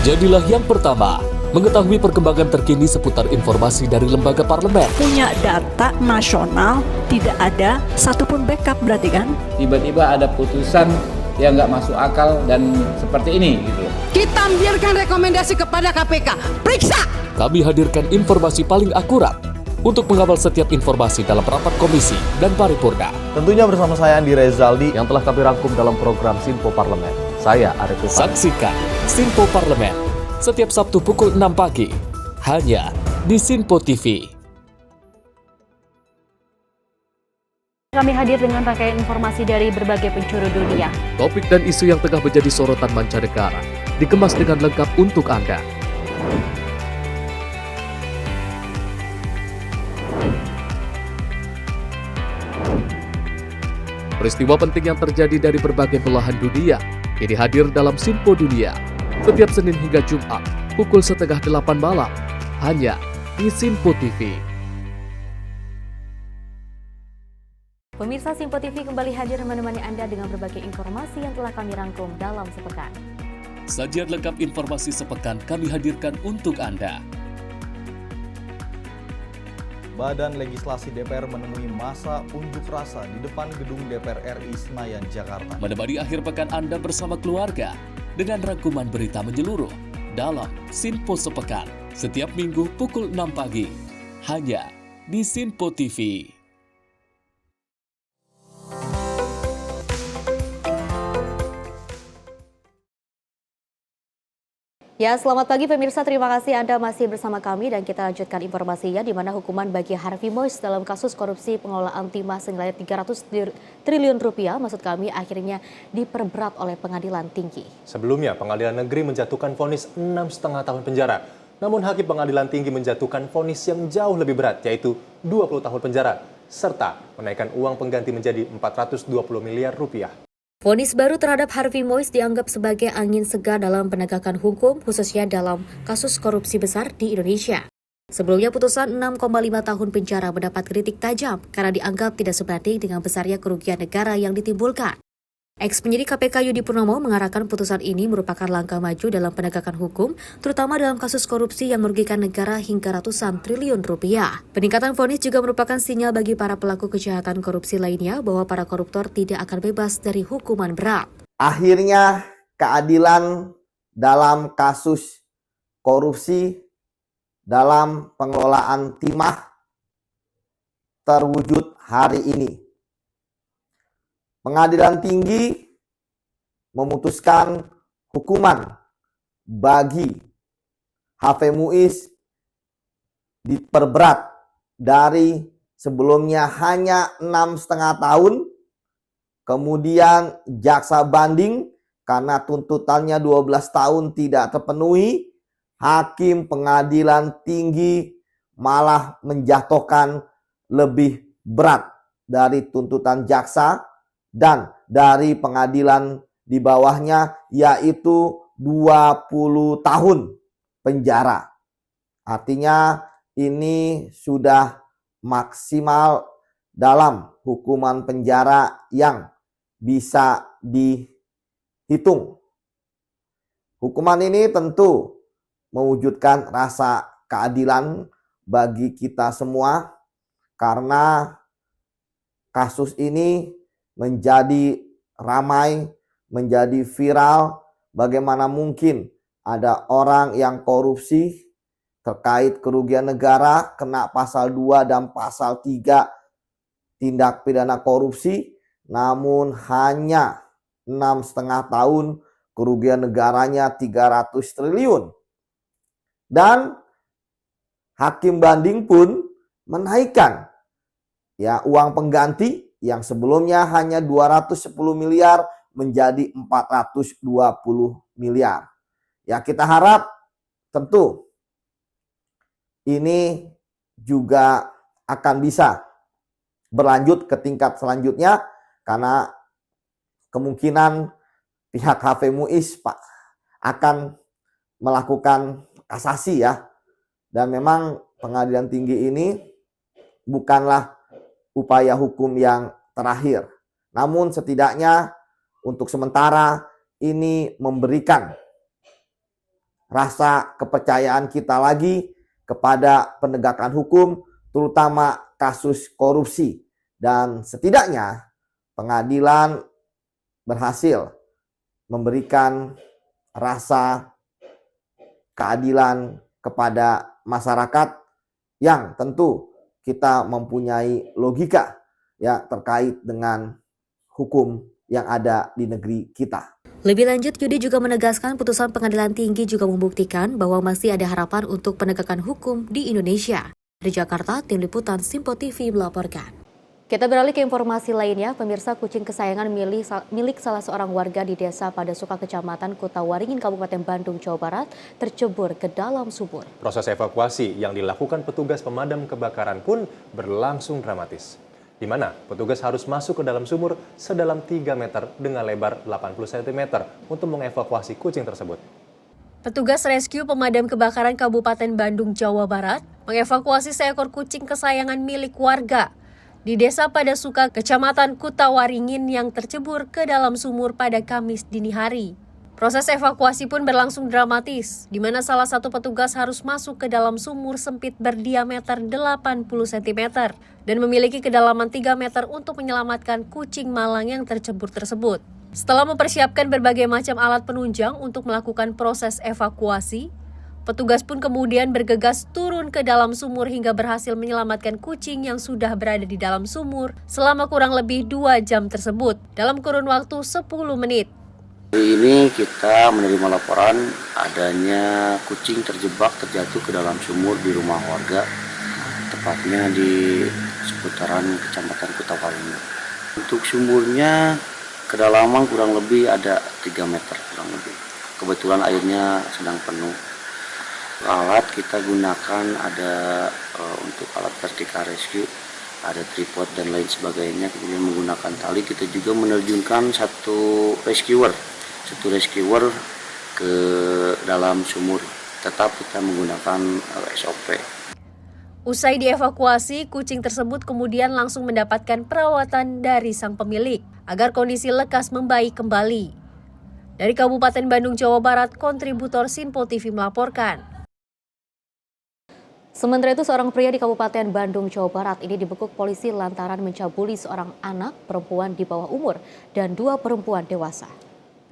Jadilah yang pertama mengetahui perkembangan terkini seputar informasi dari lembaga parlemen. Punya data nasional, tidak ada satupun backup berarti kan? Tiba-tiba ada putusan yang nggak masuk akal dan seperti ini gitu. Kita ambilkan rekomendasi kepada KPK, periksa! Kami hadirkan informasi paling akurat untuk mengawal setiap informasi dalam rapat komisi dan paripurna. Tentunya bersama saya Andi Rezaldi yang telah kami rangkum dalam program Sinpo Parlemen. Saya Arif Rifani. Saksikan Sinpo Parlemen setiap Sabtu pukul 6 pagi hanya di Sinpo TV. Kami hadir dengan rangkaian informasi dari berbagai penjuru dunia. Topik dan isu yang tengah menjadi sorotan mancanegara dikemas dengan lengkap untuk Anda. Peristiwa penting yang terjadi dari berbagai belahan dunia ini hadir dalam Sinpo Dunia setiap Senin hingga Jumat pukul 7:30 malam hanya di Sinpo TV. Pemirsa Sinpo TV kembali hadir menemani Anda dengan berbagai informasi yang telah kami rangkum dalam sepekan. Sajian lengkap informasi sepekan kami hadirkan untuk Anda. Badan Legislasi DPR menemui masa unjuk rasa di depan gedung DPR RI Senayan, Jakarta. Menemani akhir pekan Anda bersama keluarga dengan rangkuman berita menyeluruh dalam Sinpo Sepekan setiap minggu pukul 6 pagi hanya di Sinpo TV. Ya, selamat pagi pemirsa. Terima kasih Anda masih bersama kami dan kita lanjutkan informasinya di mana hukuman bagi Harvey Moise dalam kasus korupsi pengelolaan timah senilai 300 triliun rupiah maksud kami akhirnya diperberat oleh pengadilan tinggi. Sebelumnya, pengadilan negeri menjatuhkan vonis 6,5 tahun penjara. Namun hakim pengadilan tinggi menjatuhkan vonis yang jauh lebih berat yaitu 20 tahun penjara serta menaikkan uang pengganti menjadi 420 miliar rupiah. Vonis baru terhadap Harvey Moise dianggap sebagai angin segar dalam penegakan hukum, khususnya dalam kasus korupsi besar di Indonesia. Sebelumnya putusan 6,5 tahun penjara mendapat kritik tajam karena dianggap tidak sebanding dengan besarnya kerugian negara yang ditimbulkan. Ex-penyidik KPK Yudi Purnomo mengarahkan putusan ini merupakan langkah maju dalam penegakan hukum, terutama dalam kasus korupsi yang merugikan negara hingga ratusan triliun rupiah. Peningkatan vonis juga merupakan sinyal bagi para pelaku kejahatan korupsi lainnya bahwa para koruptor tidak akan bebas dari hukuman berat. Akhirnya keadilan dalam kasus korupsi dalam pengelolaan timah terwujud hari ini. Pengadilan tinggi memutuskan hukuman bagi Harvey Moise diperberat dari sebelumnya hanya 6,5 tahun, kemudian jaksa banding karena tuntutannya 12 tahun tidak terpenuhi, hakim pengadilan tinggi malah menjatuhkan lebih berat dari tuntutan jaksa dan dari pengadilan di bawahnya yaitu 20 tahun penjara. Artinya ini sudah maksimal dalam hukuman penjara yang bisa dihitung. Hukuman ini tentu mewujudkan rasa keadilan bagi kita semua karena kasus ini menjadi ramai, menjadi viral. Bagaimana mungkin ada orang yang korupsi terkait kerugian negara, kena pasal 2 dan pasal 3 tindak pidana korupsi, namun hanya 6,5 tahun, kerugian negaranya 300 triliun. Dan hakim banding pun menaikkan uang pengganti yang sebelumnya hanya 210 miliar menjadi 420 miliar. Ya, kita harap tentu ini juga akan bisa berlanjut ke tingkat selanjutnya karena kemungkinan pihak Harvey Moise akan melakukan kasasi ya. Dan memang pengadilan tinggi ini bukanlah upaya hukum yang terakhir. Namun setidaknya untuk sementara ini memberikan rasa kepercayaan kita lagi kepada penegakan hukum, terutama kasus korupsi. Dan setidaknya pengadilan berhasil memberikan rasa keadilan kepada masyarakat yang tentu kita mempunyai logika ya terkait dengan hukum yang ada di negeri kita. Lebih lanjut, Yudi juga menegaskan putusan pengadilan tinggi juga membuktikan bahwa masih ada harapan untuk penegakan hukum di Indonesia. Dari Jakarta, Tim Liputan Simpo TV melaporkan. Kita beralih ke informasi lainnya, pemirsa, kucing kesayangan milik salah seorang warga di Desa Padasuka, Kecamatan Kutawaringin, Kabupaten Bandung, Jawa Barat, tercebur ke dalam sumur. Proses evakuasi yang dilakukan petugas pemadam kebakaran pun berlangsung dramatis, di mana petugas harus masuk ke dalam sumur sedalam 3 meter dengan lebar 80 cm untuk mengevakuasi kucing tersebut. Petugas rescue pemadam kebakaran Kabupaten Bandung, Jawa Barat, mengevakuasi seekor kucing kesayangan milik warga di Desa Padasuka, Kecamatan Kutawaringin yang tercebur ke dalam sumur pada Kamis dini hari. Proses evakuasi pun berlangsung dramatis, di mana salah satu petugas harus masuk ke dalam sumur sempit berdiameter 80 cm dan memiliki kedalaman 3 meter untuk menyelamatkan kucing malang yang tercebur tersebut. Setelah mempersiapkan berbagai macam alat penunjang untuk melakukan proses evakuasi, petugas pun kemudian bergegas turun ke dalam sumur hingga berhasil menyelamatkan kucing yang sudah berada di dalam sumur selama kurang lebih 2 jam tersebut dalam kurun waktu 10 menit. Hari ini kita menerima laporan adanya kucing terjatuh ke dalam sumur di rumah warga, tepatnya di seputaran Kecamatan Kutawaringin. Untuk sumurnya kedalaman kurang lebih ada 3 meter kurang lebih. Kebetulan airnya sedang penuh. Alat kita gunakan ada untuk alat vertical rescue, ada tripod dan lain sebagainya. Kemudian menggunakan tali, kita juga menerjunkan satu rescuer ke dalam sumur. Tetap kita menggunakan SOP. Usai dievakuasi, kucing tersebut kemudian langsung mendapatkan perawatan dari sang pemilik agar kondisi lekas membaik kembali. Dari Kabupaten Bandung, Jawa Barat, kontributor Simpo TV melaporkan. Sementara itu, seorang pria di Kabupaten Bandung, Jawa Barat ini dibekuk polisi lantaran mencabuli seorang anak perempuan di bawah umur dan 2 perempuan dewasa.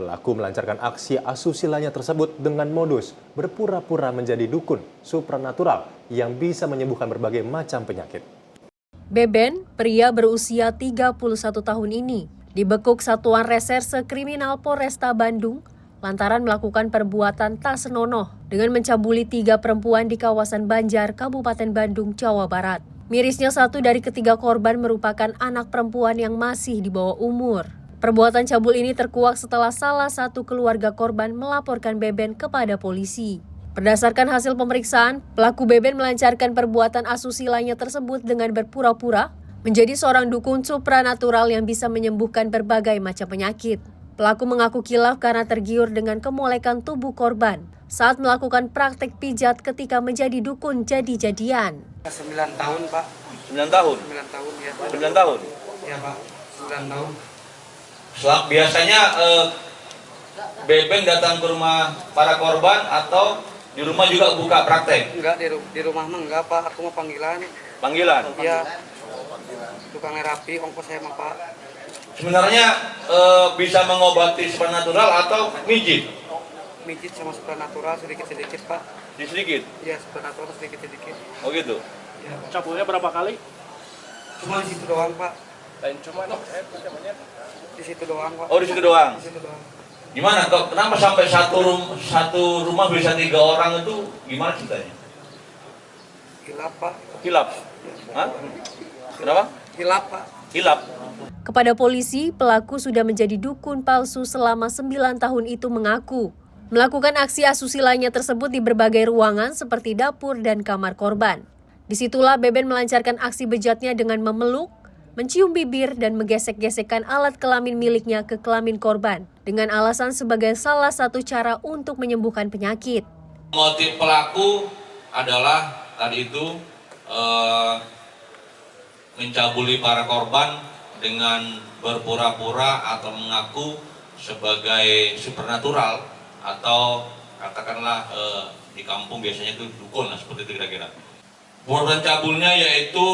Pelaku melancarkan aksi asusilanya tersebut dengan modus berpura-pura menjadi dukun supranatural yang bisa menyembuhkan berbagai macam penyakit. Beben, pria berusia 31 tahun ini, dibekuk Satuan Reserse Kriminal Polresta Bandung lantaran melakukan perbuatan tak senonoh dengan mencabuli 3 perempuan di kawasan Banjar, Kabupaten Bandung, Jawa Barat. Mirisnya 1 dari ketiga korban merupakan anak perempuan yang masih di bawah umur. Perbuatan cabul ini terkuak setelah salah satu keluarga korban melaporkan Beben kepada polisi. Berdasarkan hasil pemeriksaan, pelaku Beben melancarkan perbuatan asusilanya tersebut dengan berpura-pura menjadi seorang dukun supranatural yang bisa menyembuhkan berbagai macam penyakit. Pelaku mengaku kilaf karena tergiur dengan kemolekan tubuh korban saat melakukan praktek pijat ketika menjadi dukun jadi-jadian. 9 tahun, Pak. 9 tahun? 9 tahun, ya. 9 tahun? Iya, Pak. 9 tahun. Biasanya Beben datang ke rumah para korban atau di rumah juga buka praktek? Enggak, di rumah mah enggak, Pak. Aku mau panggilan. Panggilan? Iya. Tukang terapi, ongkos saya mah, Pak. Sebenarnya bisa mengobati supernatural atau mijit? Mijit sama supernatural sedikit-sedikit, Pak. Sedikit? Iya, supernatural sedikit-sedikit. Oh gitu? Ya. Cabulnya berapa kali? Cuma di situ doang, Pak. Lain cuma di situ doang, Pak. Oh, di situ doang? Di situ doang. Gimana kok? Kenapa sampai satu rumah bisa 3 orang itu gimana ceritanya? Hilap, Pak. Hilap? Hah? Kenapa? Hilap, Pak. Hilap. Kepada polisi, pelaku sudah menjadi dukun palsu selama 9 tahun itu mengaku melakukan aksi asusilanya tersebut di berbagai ruangan seperti dapur dan kamar korban. Disitulah Beben melancarkan aksi bejatnya dengan memeluk, mencium bibir dan menggesek-gesekkan alat kelamin miliknya ke kelamin korban dengan alasan sebagai salah satu cara untuk menyembuhkan penyakit. Motif pelaku adalah tadi itu mencabuli para korban dengan berpura-pura atau mengaku sebagai supernatural atau katakanlah di kampung biasanya itu dukun, seperti itu kira-kira. Korban cabulnya yaitu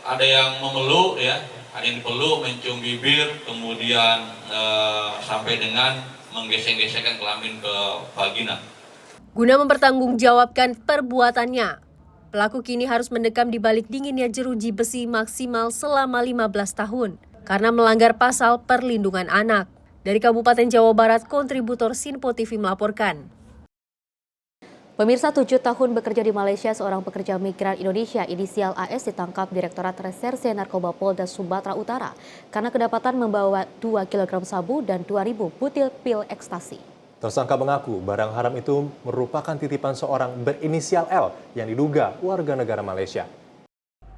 ada yang memeluk, ya, ada yang dipeluk, mencium bibir, kemudian sampai dengan menggesek-gesekkan kelamin ke vagina. Guna mempertanggungjawabkan perbuatannya, Pelaku kini harus mendekam di balik dinginnya jeruji besi maksimal selama 15 tahun karena melanggar pasal perlindungan anak. Dari Kabupaten Jawa Barat, kontributor Sinpo TV melaporkan. Pemirsa, 7 tahun bekerja di Malaysia, seorang pekerja migran Indonesia inisial AS ditangkap Direktorat Reserse Narkoba Polda Sumatera Utara karena kedapatan membawa 2 kg sabu dan 2.000 butir pil ekstasi. Tersangka mengaku barang haram itu merupakan titipan seorang berinisial L yang diduga warga negara Malaysia.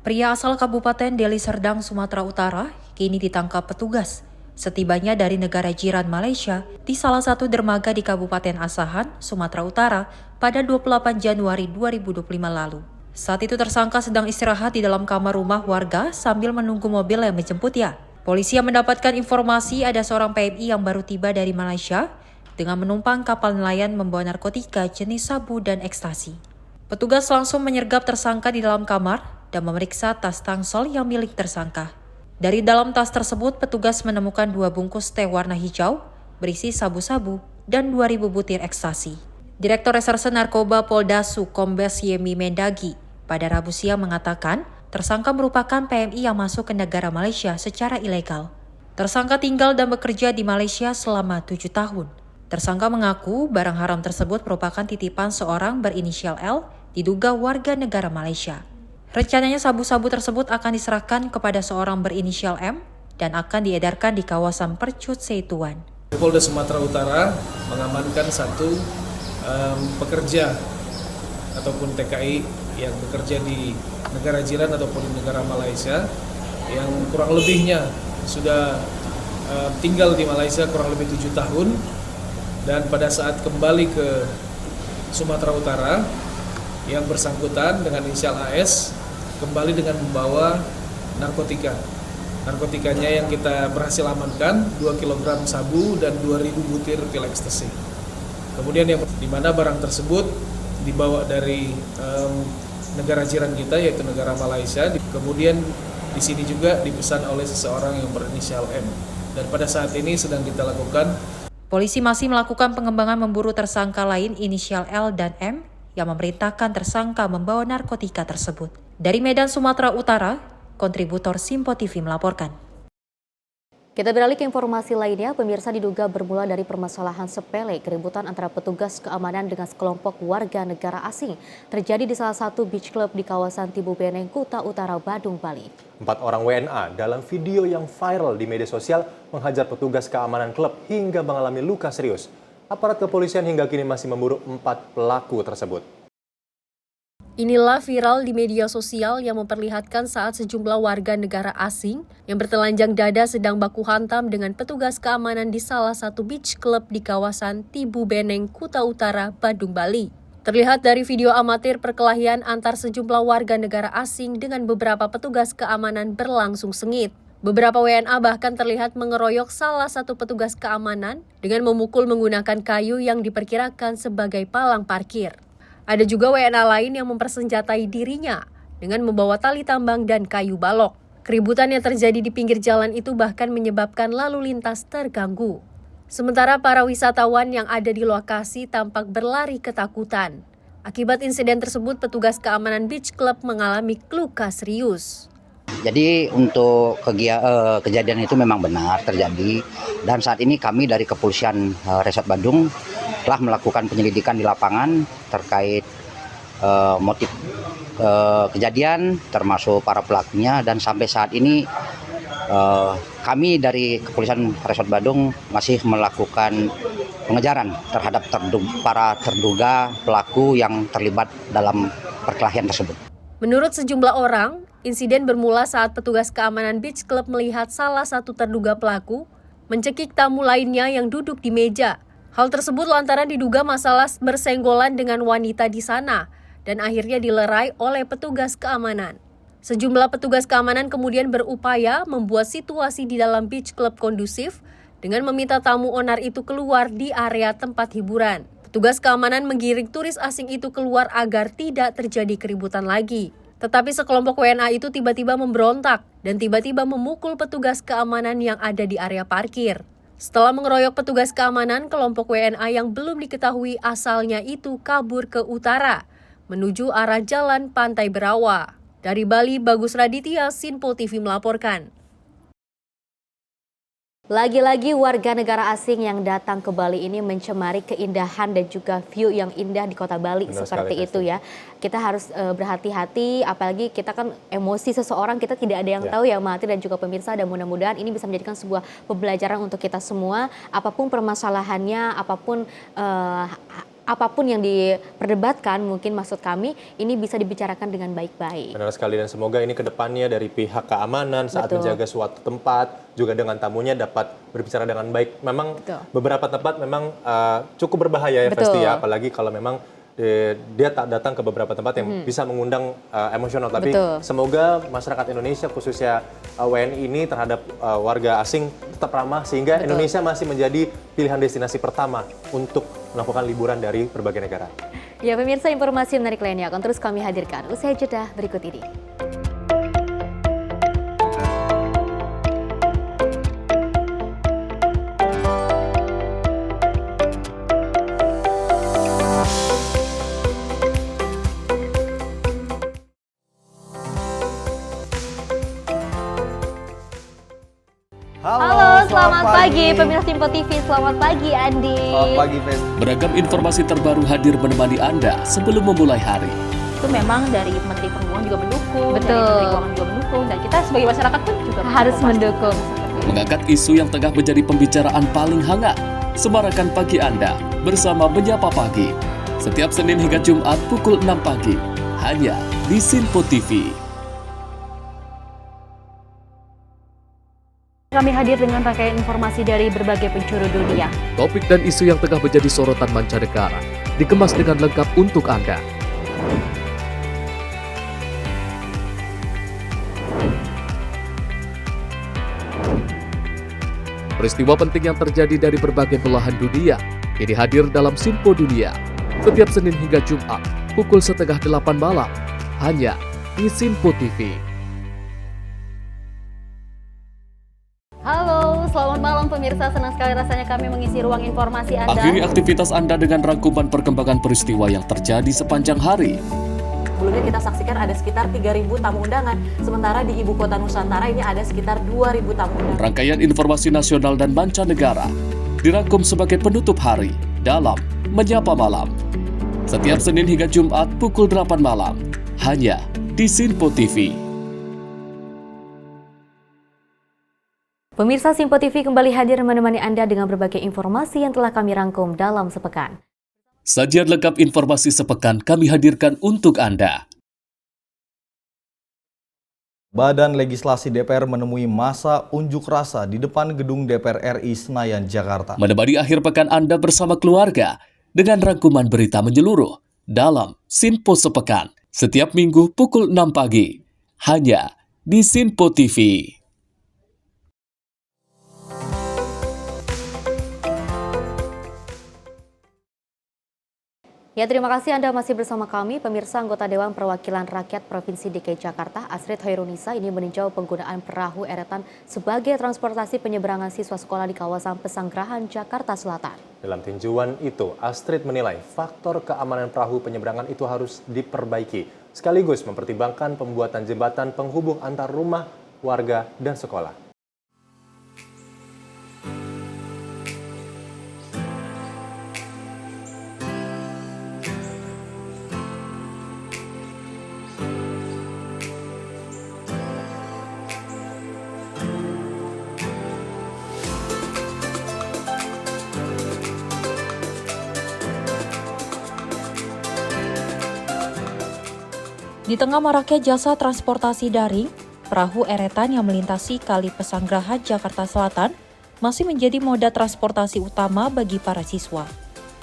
Pria asal Kabupaten Deli Serdang, Sumatera Utara, kini ditangkap petugas setibanya dari negara jiran Malaysia di salah satu dermaga di Kabupaten Asahan, Sumatera Utara pada 28 Januari 2025 lalu. Saat itu tersangka sedang istirahat di dalam kamar rumah warga sambil menunggu mobil yang menjemputnya. Polisi yang mendapatkan informasi ada seorang PMI yang baru tiba dari Malaysia dengan menumpang kapal nelayan membawa narkotika jenis sabu dan ekstasi. Petugas langsung menyergap tersangka di dalam kamar dan memeriksa tas tangsel yang milik tersangka. Dari dalam tas tersebut, petugas menemukan 2 bungkus teh warna hijau berisi sabu-sabu dan 2.000 butir ekstasi. Direktur Reserse Narkoba Polda Su Kombes Yemi Mendagi pada Rabu siang mengatakan tersangka merupakan PMI yang masuk ke negara Malaysia secara ilegal. Tersangka tinggal dan bekerja di Malaysia selama 7 tahun. Tersangka mengaku barang haram tersebut merupakan titipan seorang berinisial L, diduga warga negara Malaysia. Rencananya sabu-sabu tersebut akan diserahkan kepada seorang berinisial M dan akan diedarkan di kawasan Percut Seituan. Polda Sumatera Utara mengamankan satu pekerja ataupun TKI yang bekerja di negara jiran ataupun di negara Malaysia yang kurang lebihnya sudah tinggal di Malaysia kurang lebih 7 tahun. Dan pada saat kembali ke Sumatera Utara, yang bersangkutan dengan inisial AS kembali dengan membawa narkotika. Narkotikanya yang kita berhasil amankan 2 kg sabu dan 2.000 butir pil ekstasi. Kemudian yang di mana barang tersebut dibawa dari negara jiran kita yaitu negara Malaysia. Kemudian di sini juga dipesan oleh seseorang yang berinisial M. Dan pada saat ini sedang kita lakukan. Polisi masih melakukan pengembangan memburu tersangka lain inisial L dan M yang memerintahkan tersangka membawa narkotika tersebut. Dari Medan, Sumatera Utara, kontributor Simpo TV melaporkan. Kita beralih ke informasi lainnya, pemirsa, diduga bermula dari permasalahan sepele keributan antara petugas keamanan dengan sekelompok warga negara asing terjadi di salah satu beach club di kawasan Tibu Beneng, Kuta Utara, Badung, Bali. 4 orang WNA dalam video yang viral di media sosial menghajar petugas keamanan klub hingga mengalami luka serius. Aparat kepolisian hingga kini masih memburu 4 pelaku tersebut. Inilah viral di media sosial yang memperlihatkan saat sejumlah warga negara asing yang bertelanjang dada sedang baku hantam dengan petugas keamanan di salah satu beach club di kawasan Tibu Beneng, Kuta Utara, Badung, Bali. Terlihat dari video amatir perkelahian antar sejumlah warga negara asing dengan beberapa petugas keamanan berlangsung sengit. Beberapa WNA bahkan terlihat mengeroyok salah satu petugas keamanan dengan memukul menggunakan kayu yang diperkirakan sebagai palang parkir. Ada juga WNA lain yang mempersenjatai dirinya dengan membawa tali tambang dan kayu balok. Keributan yang terjadi di pinggir jalan itu bahkan menyebabkan lalu lintas terganggu. Sementara para wisatawan yang ada di lokasi tampak berlari ketakutan. Akibat insiden tersebut, petugas keamanan beach club mengalami luka serius. Jadi untuk kejadian itu memang benar terjadi, dan saat ini kami dari Kepolisian Resort Badung telah melakukan penyelidikan di lapangan terkait motif kejadian termasuk para pelakunya, dan sampai saat ini kami dari Kepolisian Resort Badung masih melakukan pengejaran terhadap para terduga pelaku yang terlibat dalam perkelahian tersebut. Menurut sejumlah orang, insiden bermula saat petugas keamanan beach club melihat salah satu terduga pelaku mencekik tamu lainnya yang duduk di meja. Hal tersebut lantaran diduga masalah bersenggolan dengan wanita di sana dan akhirnya dilerai oleh petugas keamanan. Sejumlah petugas keamanan kemudian berupaya membuat situasi di dalam beach club kondusif dengan meminta tamu onar itu keluar di area tempat hiburan. Petugas keamanan menggiring turis asing itu keluar agar tidak terjadi keributan lagi. Tetapi sekelompok WNA itu tiba-tiba memberontak dan tiba-tiba memukul petugas keamanan yang ada di area parkir. Setelah mengeroyok petugas keamanan, kelompok WNA yang belum diketahui asalnya itu kabur ke utara, menuju arah Jalan Pantai Berawa. Dari Bali, Bagus Raditya, Sinpo TV melaporkan. Lagi-lagi warga negara asing yang datang ke Bali ini mencemari keindahan dan juga view yang indah di kota Bali. Benar seperti sekali, itu ya. Kita harus berhati-hati, apalagi kita kan emosi seseorang kita tidak ada yang tahu ya Mati dan juga pemirsa, dan mudah-mudahan ini bisa menjadikan sebuah pembelajaran untuk kita semua. Apapun permasalahannya, apapun yang diperdebatkan, mungkin maksud kami ini bisa dibicarakan dengan baik-baik. Benar sekali, dan semoga ini ke depannya dari pihak keamanan saat menjaga suatu tempat juga dengan tamunya dapat berbicara dengan baik. Memang beberapa tempat memang cukup berbahaya ya Festi ya, apalagi kalau memang dia tak datang ke beberapa tempat yang bisa mengundang emosional. Tapi semoga masyarakat Indonesia khususnya WNI ini terhadap warga asing tetap ramah sehingga Indonesia masih menjadi pilihan destinasi pertama untuk melakukan liburan dari berbagai negara. Ya pemirsa, informasi menarik lainnya akan terus kami hadirkan usai jeda berikut ini. Halo, selamat pagi pemirsa Simpo TV. Selamat pagi Andi. Selamat pagi Fes. Beragam informasi terbaru hadir menemani Anda sebelum memulai hari. Itu memang dari Menteri Perhubungan juga mendukung, Betul. dari Menteri Keuangan juga mendukung, dan kita sebagai masyarakat pun juga Harus mendukung. Mengangkat isu yang tengah menjadi pembicaraan paling hangat. Semarakan pagi Anda bersama Menyapa Pagi. Setiap Senin hingga Jumat pukul 6 pagi. Hanya di Sinpo TV. Kami hadir dengan rangkaian informasi dari berbagai penjuru dunia. Topik dan isu yang tengah menjadi sorotan mancanegara dikemas dengan lengkap untuk Anda. Peristiwa penting yang terjadi dari berbagai belahan dunia kini hadir dalam Sinpo Dunia. Setiap Senin hingga Jumat pukul 7:30 malam hanya di Sinpo TV. Halo, selamat malam pemirsa. Senang sekali rasanya kami mengisi ruang informasi Anda. Akhiri aktivitas Anda dengan rangkuman perkembangan peristiwa yang terjadi sepanjang hari. Sebelumnya kita saksikan ada sekitar 3.000 tamu undangan, sementara di Ibu Kota Nusantara ini ada sekitar 2.000 tamu undangan. Rangkaian informasi nasional dan mancanegara dirangkum sebagai penutup hari dalam Menyapa Malam. Setiap Senin hingga Jumat pukul 8 malam, hanya di Sinpo TV. Pemirsa Simpo TV kembali hadir menemani Anda dengan berbagai informasi yang telah kami rangkum dalam sepekan. Sajian lengkap informasi sepekan kami hadirkan untuk Anda. Badan Legislasi DPR menemui masa unjuk rasa di depan gedung DPR RI Senayan, Jakarta. Menemani akhir pekan Anda bersama keluarga dengan rangkuman berita menyeluruh dalam Sinpo Sepekan. Setiap minggu pukul 6 pagi, hanya di Sinpo TV. Ya, terima kasih Anda masih bersama kami. Pemirsa, anggota Dewan Perwakilan Rakyat Provinsi DKI Jakarta, Astrid Hoirunisa, ini meninjau penggunaan perahu eretan sebagai transportasi penyeberangan siswa sekolah di kawasan Pesanggerahan, Jakarta Selatan. Dalam tinjauan itu, Astrid menilai faktor keamanan perahu penyeberangan itu harus diperbaiki, sekaligus mempertimbangkan pembuatan jembatan penghubung antar rumah, warga, dan sekolah. Di tengah maraknya jasa transportasi daring, perahu eretan yang melintasi Kali Pesanggerahan, Jakarta Selatan masih menjadi moda transportasi utama bagi para siswa.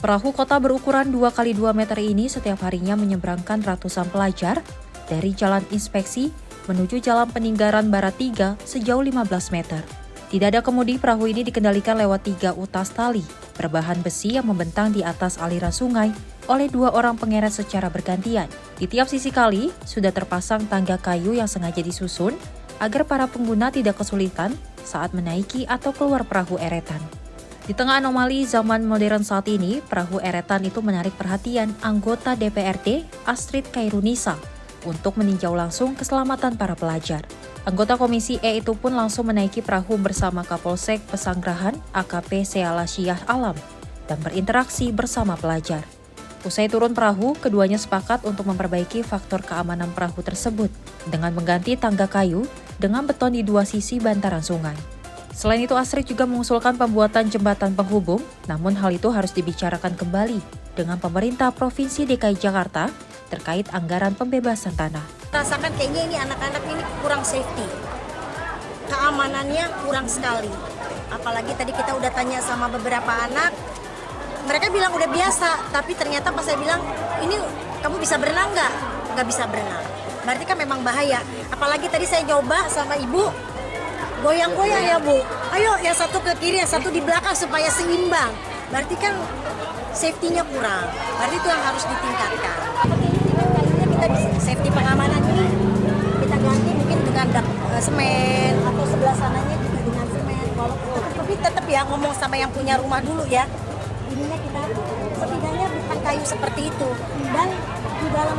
Perahu kota berukuran 2x2 meter ini setiap harinya menyeberangkan ratusan pelajar dari Jalan Inspeksi menuju Jalan Peninggaran Barat 3 sejauh 15 meter. Tidak ada kemudi, perahu ini dikendalikan lewat 3 utas tali berbahan besi yang membentang di atas aliran sungai oleh 2 orang pengeret secara bergantian. Di tiap sisi kali sudah terpasang tangga kayu yang sengaja disusun agar para pengguna tidak kesulitan saat menaiki atau keluar perahu eretan. Di tengah anomali zaman modern saat ini, perahu eretan itu menarik perhatian anggota DPRD Astrid Khairunisa untuk meninjau langsung keselamatan para pelajar. Anggota Komisi E itu pun langsung menaiki perahu bersama Kapolsek Pesanggerahan AKP Seala Syah Alam dan berinteraksi bersama pelajar. Usai turun perahu, keduanya sepakat untuk memperbaiki faktor keamanan perahu tersebut dengan mengganti tangga kayu dengan beton di dua sisi bantaran sungai. Selain itu, Astrid juga mengusulkan pembuatan jembatan penghubung, namun hal itu harus dibicarakan kembali dengan pemerintah Provinsi DKI Jakarta terkait anggaran pembebasan tanah. Rasakan kayaknya ini anak-anak ini kurang safety, keamanannya kurang sekali. Apalagi tadi kita udah tanya sama beberapa anak, mereka bilang udah biasa, tapi ternyata pas saya bilang, ini kamu bisa berenang nggak? Nggak bisa berenang. Berarti kan memang bahaya. Apalagi tadi saya nyoba sama ibu, goyang-goyang ya Bu. Ayo yang satu ke kiri, yang satu di belakang supaya seimbang. Berarti kan safety-nya kurang. Berarti itu yang harus ditingkatkan. Kayaknya kita bisa safety pengamanan ini kita ganti mungkin dengan semen atau sebelah sananya juga dengan semen. Walaupun tapi tetap ya ngomong sama yang punya rumah dulu ya. Ininya kita setidaknya bukan kayu seperti itu. Dan di dalam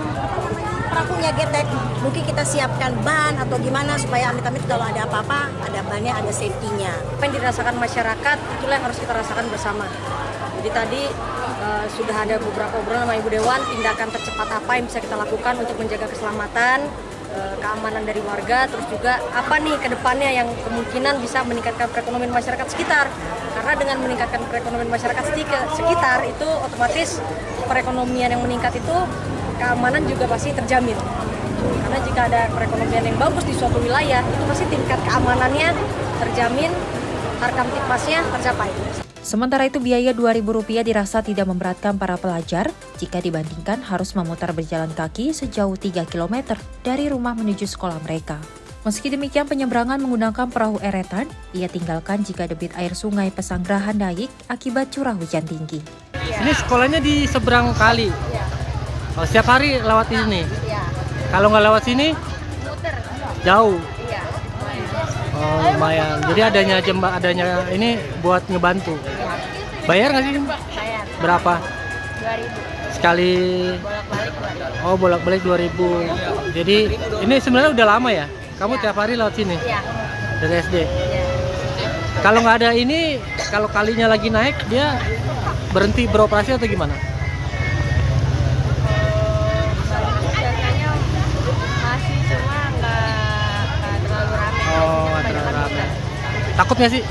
perahunya getek, mungkin kita siapkan ban atau gimana supaya amit-amit kalau ada apa-apa, ada bannya, ada safety-nya. Apa yang dirasakan masyarakat, itulah yang harus kita rasakan bersama. Jadi tadi sudah ada beberapa obrolan sama Ibu Dewan, tindakan tercepat apa yang bisa kita lakukan untuk menjaga keselamatan, keamanan dari warga, terus juga apa nih ke depannya yang kemungkinan bisa meningkatkan perekonomian masyarakat sekitar. Karena dengan meningkatkan perekonomian masyarakat sekitar, itu otomatis perekonomian yang meningkat itu keamanan juga pasti terjamin. Karena jika ada perekonomian yang bagus di suatu wilayah, itu pasti tingkat keamanannya terjamin, harkamtipmasnya tercapai. Sementara itu biaya Rp2.000 dirasa tidak memberatkan para pelajar jika dibandingkan harus memutar berjalan kaki sejauh 3 km dari rumah menuju sekolah mereka. Meski demikian, penyeberangan menggunakan perahu eretan ia tinggalkan jika debit air sungai Pesanggerahan naik akibat curah hujan tinggi. Ini sekolahnya di seberang kali. Oh, setiap hari lewat sini. Kalau nggak lewat sini, jauh. Oh, lumayan. Jadi adanya ini buat ngebantu. Bayar nggak sih? Bayar. Berapa? 2.000. Sekali. Oh, bolak-balik 2.000. Jadi ini sebenarnya udah lama ya? Kamu tiap hari lewat sini? Iya. Dari SD? Iya. Kalau nggak ada ini, kalau kalinya lagi naik, dia berhenti beroperasi atau gimana? Biasanya masih, cuma nggak terlalu ramai. Oh, nggak terlalu ramai. Takut nggak sih?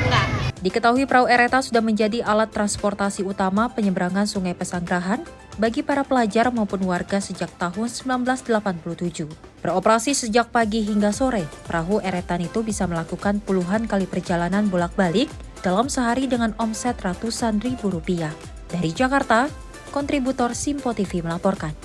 Enggak. Diketahui perahu eretan sudah menjadi alat transportasi utama penyeberangan Sungai Pesanggerahan bagi para pelajar maupun warga sejak tahun 1987. Beroperasi sejak pagi hingga sore, perahu eretan itu bisa melakukan puluhan kali perjalanan bolak-balik dalam sehari dengan omset ratusan ribu rupiah. Dari Jakarta, kontributor Simpo TV melaporkan.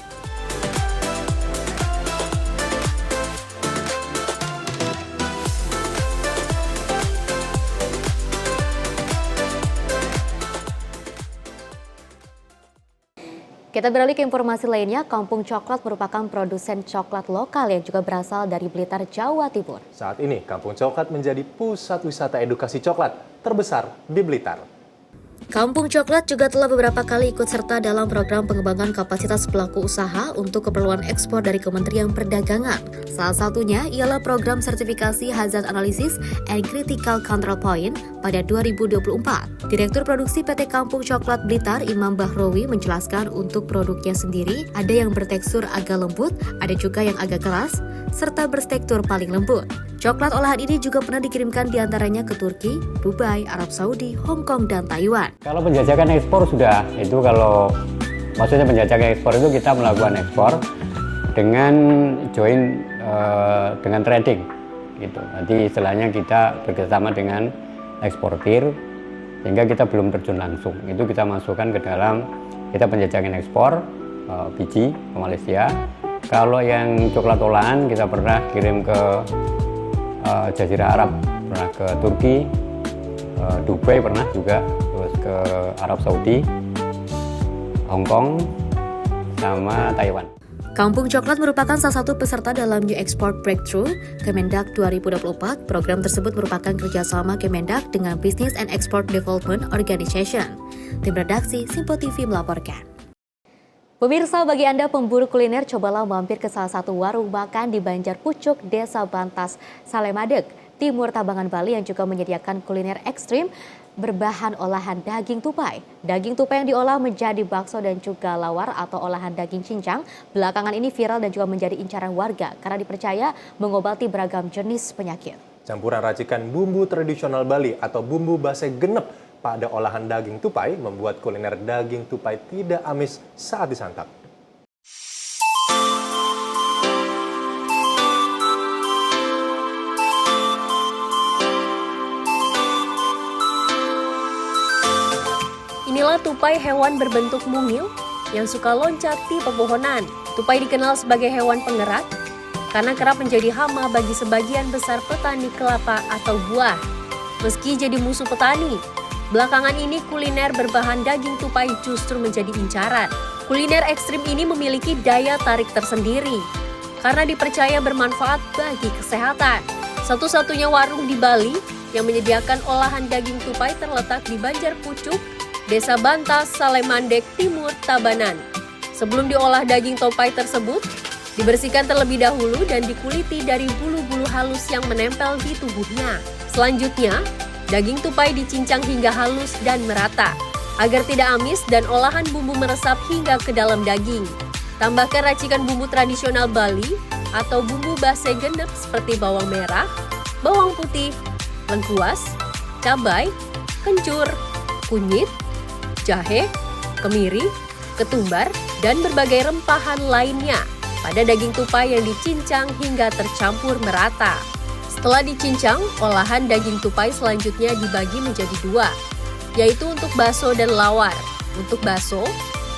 Kita beralih ke informasi lainnya, Kampung Coklat merupakan produsen coklat lokal yang juga berasal dari Blitar, Jawa Timur. Saat ini, Kampung Coklat menjadi pusat wisata edukasi coklat terbesar di Blitar. Kampung Coklat juga telah beberapa kali ikut serta dalam program pengembangan kapasitas pelaku usaha untuk keperluan ekspor dari Kementerian Perdagangan. Salah satunya ialah program sertifikasi Hazard Analysis and Critical Control Point pada 2024. Direktur Produksi PT Kampung Coklat Blitar, Imam Bahrowi, menjelaskan untuk produknya sendiri ada yang bertekstur agak lembut, ada juga yang agak keras, serta bertekstur paling lembut. Coklat olahan ini juga pernah dikirimkan diantaranya ke Turki, Dubai, Arab Saudi, Hong Kong, dan Taiwan. Kalau penjajakan ekspor sudah, itu kalau maksudnya penjajakan ekspor itu kita melakukan ekspor dengan join dengan trading gitu. Nanti istilahnya kita bekerjasama dengan eksportir sehingga kita belum terjun langsung. Itu kita masukkan ke dalam kita penjajakan ekspor biji ke Malaysia. Kalau yang coklat olahan kita pernah kirim ke Jazirah Arab, pernah ke Turki, Dubai pernah juga, terus ke Arab Saudi, Hong Kong, sama Taiwan. Kampung Coklat merupakan salah satu peserta dalam New Export Breakthrough Kemendak 2024. Program tersebut merupakan kerjasama Kemendak dengan Business and Export Development Organization. Tim redaksi Simpo TV melaporkan. Pemirsa, bagi Anda pemburu kuliner, cobalah mampir ke salah satu warung makan di Banjar Pucuk, Desa Bantas, Salemadeg, Timur Tabangan, Bali yang juga menyediakan kuliner ekstrim berbahan olahan daging tupai. Daging tupai yang diolah menjadi bakso dan juga lawar atau olahan daging cincang. Belakangan ini viral dan juga menjadi incaran warga karena dipercaya mengobati beragam jenis penyakit. Campuran racikan bumbu tradisional Bali atau bumbu base genep pada olahan daging tupai membuat kuliner daging tupai tidak amis saat disantap. Inilah tupai, hewan berbentuk mungil yang suka loncat di pepohonan. Tupai dikenal sebagai hewan penggerak karena kerap menjadi hama bagi sebagian besar petani kelapa atau buah. Meski jadi musuh petani, belakangan ini kuliner berbahan daging tupai justru menjadi incaran. Kuliner ekstrim ini memiliki daya tarik tersendiri karena dipercaya bermanfaat bagi kesehatan. Satu-satunya warung di Bali yang menyediakan olahan daging tupai terletak di Banjar Pucuk, Desa Bantas, Salemadeg, Timur Tabanan. Sebelum diolah daging tupai tersebut, dibersihkan terlebih dahulu dan dikuliti dari bulu-bulu halus yang menempel di tubuhnya. Selanjutnya, daging tupai dicincang hingga halus dan merata, agar tidak amis dan olahan bumbu meresap hingga ke dalam daging. Tambahkan racikan bumbu tradisional Bali atau bumbu base genep seperti bawang merah, bawang putih, lengkuas, cabai, kencur, kunyit, jahe, kemiri, ketumbar, dan berbagai rempahan lainnya pada daging tupai yang dicincang hingga tercampur merata. Setelah dicincang, olahan daging tupai selanjutnya dibagi menjadi dua, yaitu untuk bakso dan lawar. Untuk bakso,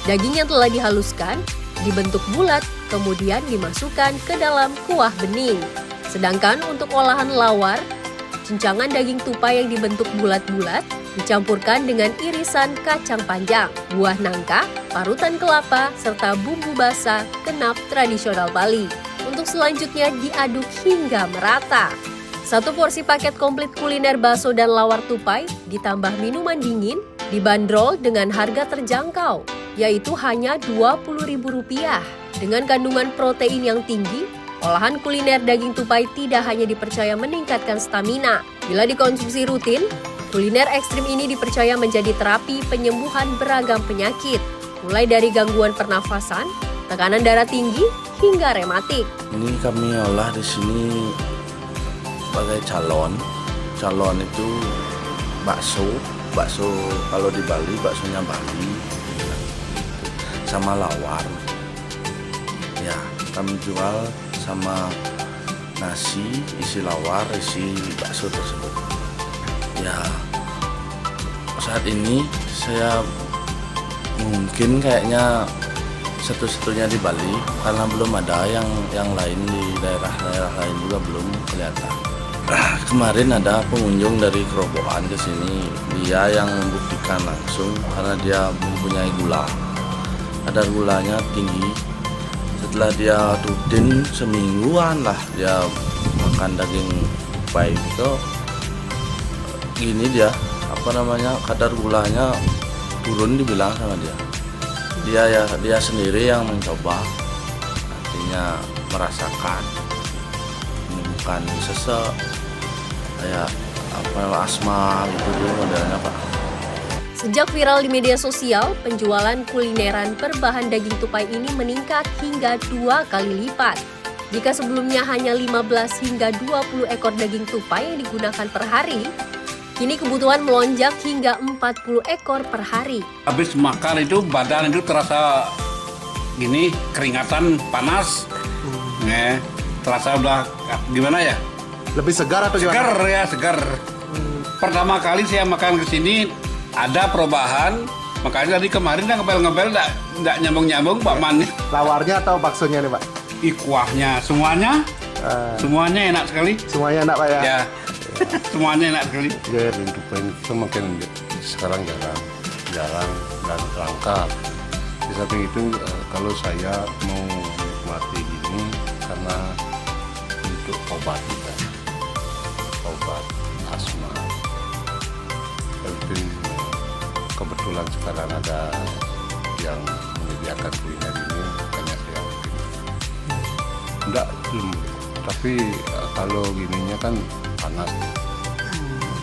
daging yang telah dihaluskan dibentuk bulat, kemudian dimasukkan ke dalam kuah bening. Sedangkan untuk olahan lawar, cincangan daging tupai yang dibentuk bulat-bulat dicampurkan dengan irisan kacang panjang, buah nangka, parutan kelapa, serta bumbu basah kenap tradisional Bali. Untuk selanjutnya diaduk hingga merata. Satu porsi paket komplit kuliner bakso dan lawar tupai ditambah minuman dingin dibanderol dengan harga terjangkau, yaitu hanya Rp20.000. Dengan kandungan protein yang tinggi, olahan kuliner daging tupai tidak hanya dipercaya meningkatkan stamina. Bila dikonsumsi rutin, kuliner ekstrim ini dipercaya menjadi terapi penyembuhan beragam penyakit, mulai dari gangguan pernafasan, tekanan darah tinggi, hingga rematik. Ini kami olah di sini sebagai calon. Calon itu bakso kalau di Bali baksonya Bali, sama lawar. Ya, kami jual sama nasi, isi lawar, isi bakso tersebut. Ya, saat ini saya mungkin kayaknya satu-satunya di Bali karena belum ada yang lain di daerah-daerah lain juga belum kelihatan. Kemarin ada pengunjung dari Kerobokan ke sini, dia yang membuktikan langsung karena dia mempunyai gula. Kadar gulanya tinggi. Setelah dia rutin semingguan lah dia makan daging tupai itu, gini dia kadar gulanya turun dibilang sama dia sendiri yang mencoba, artinya merasakan bukan sesek kayak asma gitu modelnya Pak. Sejak viral di media sosial, penjualan kulineran berbahan daging tupai ini meningkat hingga 2 kali lipat. Jika sebelumnya hanya 15 hingga 20 ekor daging tupai yang digunakan per hari, kini kebutuhan melonjak hingga 40 ekor per hari. Habis makan itu badan itu terasa gini, keringatan, panas. Terasa udah gimana ya? Lebih segar atau gimana? Segar. Pertama kali saya makan ke sini ada perubahan, makanya tadi kemarin ngepel-ngepel enggak nyambung-nyambung Pak Man. Lawarnya atau baksonya nih Pak? Kuahnya, semuanya enak sekali. Semuanya enak Pak ya? Ya. Semuanya enak sekali. Daging tupai itu makin sekarang jarang dan langka. Di samping itu kalau saya mau menikmati gini karena untuk obat juga, obat asma. Dan kebetulan sekarang ada yang menyediakan kuliner ini, makanya saya enggak belum. Tapi kalau gininya kan panas,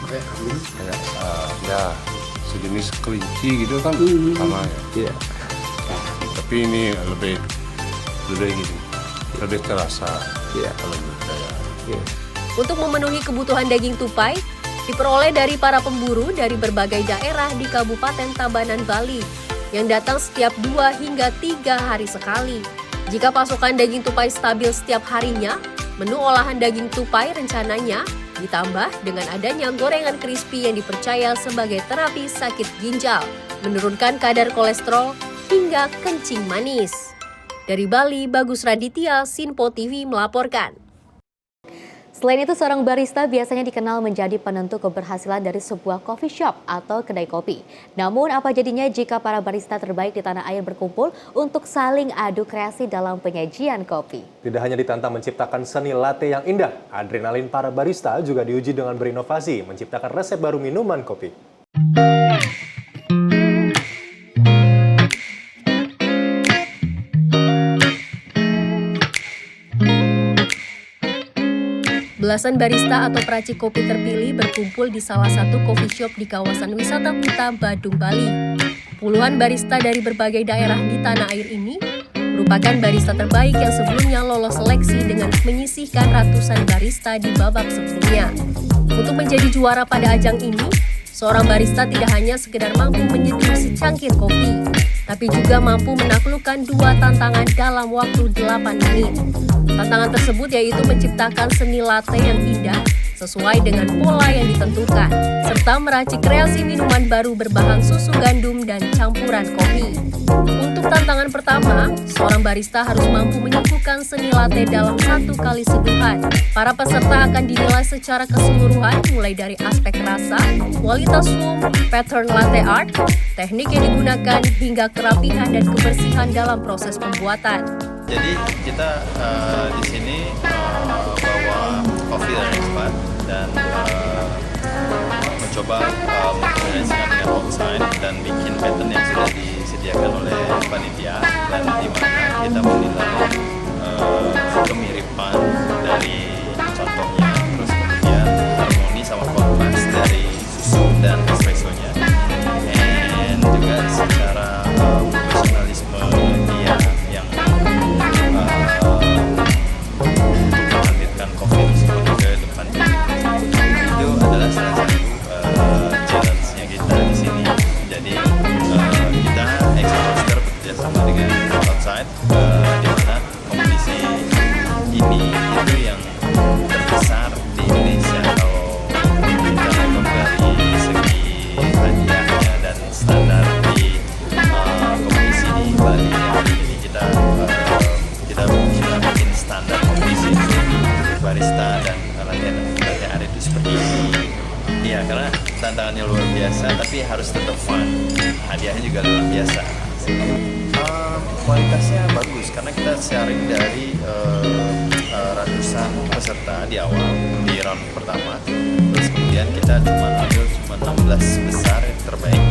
kayak ya sejenis kelinci gitu kan, sama ya. Tapi ini lebih gini, lebih terasa kalau menurut saya. Untuk memenuhi kebutuhan daging tupai, diperoleh dari para pemburu dari berbagai daerah di Kabupaten Tabanan, Bali, yang datang setiap 2 hingga 3 hari sekali. Jika pasokan daging tupai stabil setiap harinya, menu olahan daging tupai rencananya ditambah dengan adanya gorengan crispy yang dipercaya sebagai terapi sakit ginjal, menurunkan kadar kolesterol hingga kencing manis. Dari Bali, Bagus Raditya, Sinpo TV melaporkan. Selain itu, seorang barista biasanya dikenal menjadi penentu keberhasilan dari sebuah coffee shop atau kedai kopi. Namun, apa jadinya jika para barista terbaik di tanah air berkumpul untuk saling adu kreasi dalam penyajian kopi? Tidak hanya ditantang menciptakan seni latte yang indah, adrenalin para barista juga diuji dengan berinovasi, menciptakan resep baru minuman kopi. Belasan barista atau peracik kopi terpilih berkumpul di salah satu coffee shop di kawasan wisata Kuta, Badung, Bali. Puluhan barista dari berbagai daerah di tanah air ini merupakan barista terbaik yang sebelumnya lolos seleksi dengan menyisihkan ratusan barista di babak sebelumnya. Untuk menjadi juara pada ajang ini, seorang barista tidak hanya sekedar mampu menyeduh secangkir kopi, tapi juga mampu menaklukkan 2 tantangan dalam waktu 8 menit. Tantangan tersebut yaitu menciptakan seni latte yang indah sesuai dengan pola yang ditentukan, serta meracik kreasi minuman baru berbahan susu gandum dan campuran kopi. Untuk tantangan pertama, seorang barista harus mampu menyuguhkan seni latte dalam 1 kali suguhan. Para peserta akan dinilai secara keseluruhan mulai dari aspek rasa, kualitas foam, pattern latte art, teknik yang digunakan, hingga kerapihan dan kebersihan dalam proses pembuatan. Jadi kita di sini bawa kopi dari expert dan mencoba mengkombinasikan dengan outside dan bikin pattern yang sudah disediakan oleh panitia, dan di mana kita menilai kemiripan dari contohnya, terus kemudian harmoni sama kontras dari susu dan espressonya, dan juga secara profesionalisme dia yang menghadirkan kopi tersebut ke depan itu adalah salah satu challenge-nya kita di sini. Jadi kita Expo bekerja sama dengan outside, di mana kompetisi ini itu yang terbesar di Indonesia kalau kita lihat dari segi hadiahnya dan standar di kompetisi di Bali. Jadi kita bikin standar kompetisi barista dan latte art itu seperti ini. Iya, karena tantangannya luar biasa, tapi harus tetap fun. Hadiahnya juga luar biasa. Kualitasnya bagus karena kita sharing dari ratusan peserta di awal di round pertama. Terus kemudian kita ambil cuma 16 besar yang terbaik.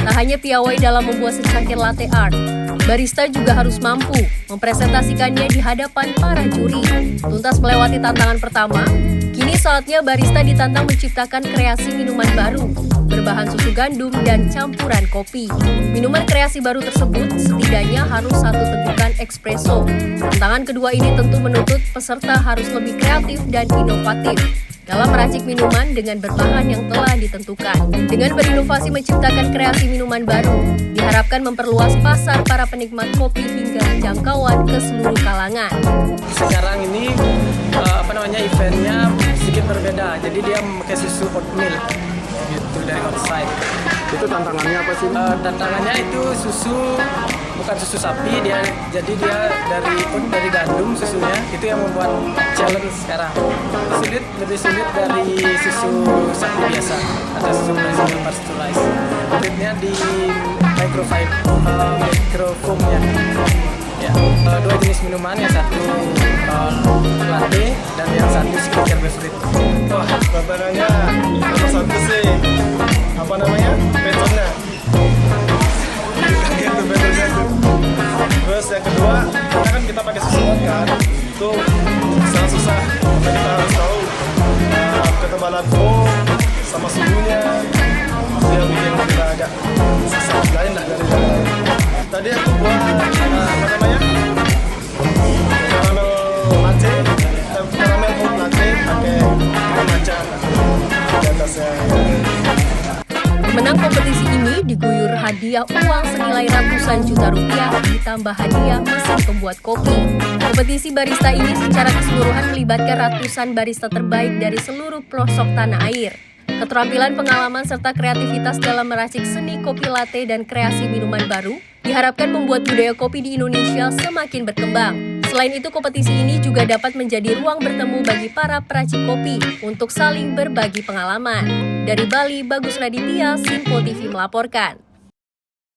Tak hanya piawai dalam membuat secangkir latte art, barista juga harus mampu mempresentasikannya di hadapan para juri. Tuntas melewati tantangan pertama, kini saatnya barista ditantang menciptakan kreasi minuman baru berbahan susu gandum dan campuran kopi. Minuman kreasi baru tersebut setidaknya harus 1 tegukan espresso. Tantangan kedua ini tentu menuntut peserta harus lebih kreatif dan inovatif dalam meracik minuman dengan berbahan yang telah ditentukan. Dengan berinovasi menciptakan kreasi minuman baru, diharapkan memperluas pasar para penikmat kopi hingga jangkauan ke seluruh kalangan. Sekarang ini eventnya sedikit berbeda, jadi dia memakai susu oatmeal gitu dari outside. Itu tantangannya apa sih? Tantangannya itu susu, bukan susu sapi, jadi dia dari gandum susunya, itu yang membuat challenge sekarang. Lebih sulit dari susu sapi biasa atau susu pasteurized. Kulitnya di microfoamnya. Ya. dua jenis minuman, yang satu latte dan yang satu signature beverage. Wah, tantangannya nomor satu sih apa namanya betonnya. Gitu betonnya tuh. Terus yang kedua, karena kan kita pakai susu kan, itu sangat susah. Karena kita harus tahu ketebalan foam sama suhunya. Itu yang bikin kita agak susah lain lah dari yang lain. Tadi aku buat apa namanya karamel latte, karamel hot latte pakai macam di atasnya. Menang kompetisi ini diguyur hadiah uang senilai ratusan juta rupiah ditambah hadiah mesin pembuat kopi. Kompetisi barista ini secara keseluruhan melibatkan ratusan barista terbaik dari seluruh pelosok tanah air. Keterampilan, pengalaman, serta kreativitas dalam meracik seni kopi latte dan kreasi minuman baru diharapkan membuat budaya kopi di Indonesia semakin berkembang. Selain itu, kompetisi ini juga dapat menjadi ruang bertemu bagi para peracik kopi untuk saling berbagi pengalaman. Dari Bali, Bagus Raditya, Simpo TV melaporkan.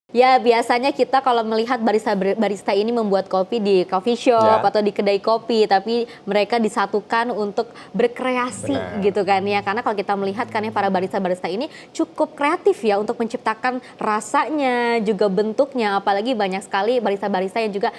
Ya, biasanya kita kalau melihat barista ini membuat kopi di coffee shop atau di kedai kopi, tapi mereka disatukan untuk berkreasi gitu kan ya. Karena kalau kita melihat kan ya para barista-barista ini cukup kreatif ya untuk menciptakan rasanya, juga bentuknya. Apalagi banyak sekali barista-barista yang juga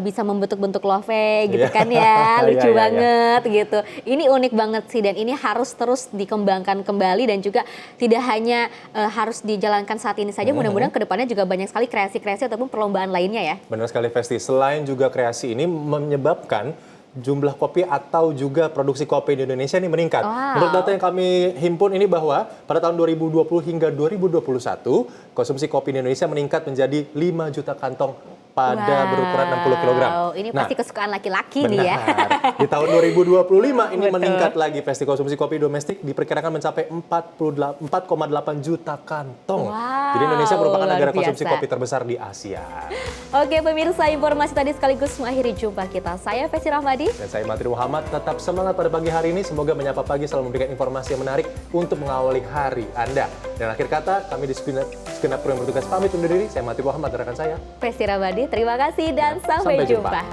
bisa membentuk-bentuk loave gitu kan ya. Lucu banget gitu. Ini unik banget sih dan ini harus terus dikembangkan kembali dan juga tidak hanya harus dijalankan saat ini saja. Mudah-mudahan kedepannya juga banyak sekali kreasi-kreasi ataupun perlombaan lainnya ya. Benar sekali Festi, selain juga kreasi ini menyebabkan jumlah kopi atau juga produksi kopi di Indonesia ini meningkat. Menurut data yang kami himpun ini bahwa pada tahun 2020 hingga 2021 konsumsi kopi di Indonesia meningkat menjadi 5 juta kantong pada berukuran 60 kg. Ini pasti kesukaan laki-laki nih ya. Di tahun 2025 ini meningkat lagi. Festi konsumsi kopi domestik diperkirakan mencapai 4,8 juta kantong. Jadi Indonesia merupakan negara konsumsi kopi terbesar di Asia. Oke pemirsa, informasi tadi sekaligus mengakhiri jumpa kita. Saya Festi Rahmadi. Dan saya Matri Muhammad. Tetap semangat pada pagi hari ini. Semoga Menyapa Pagi selalu memberikan informasi yang menarik untuk mengawali hari Anda. Dan akhir kata, kami di segenap kru yang bertugas pamit undur diri. Saya Matri Muhammad, rekan saya Festi Rahmadi. Terima kasih dan sampai jumpa.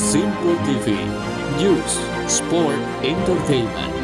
Simpo TV, News, Sport, Entertainment.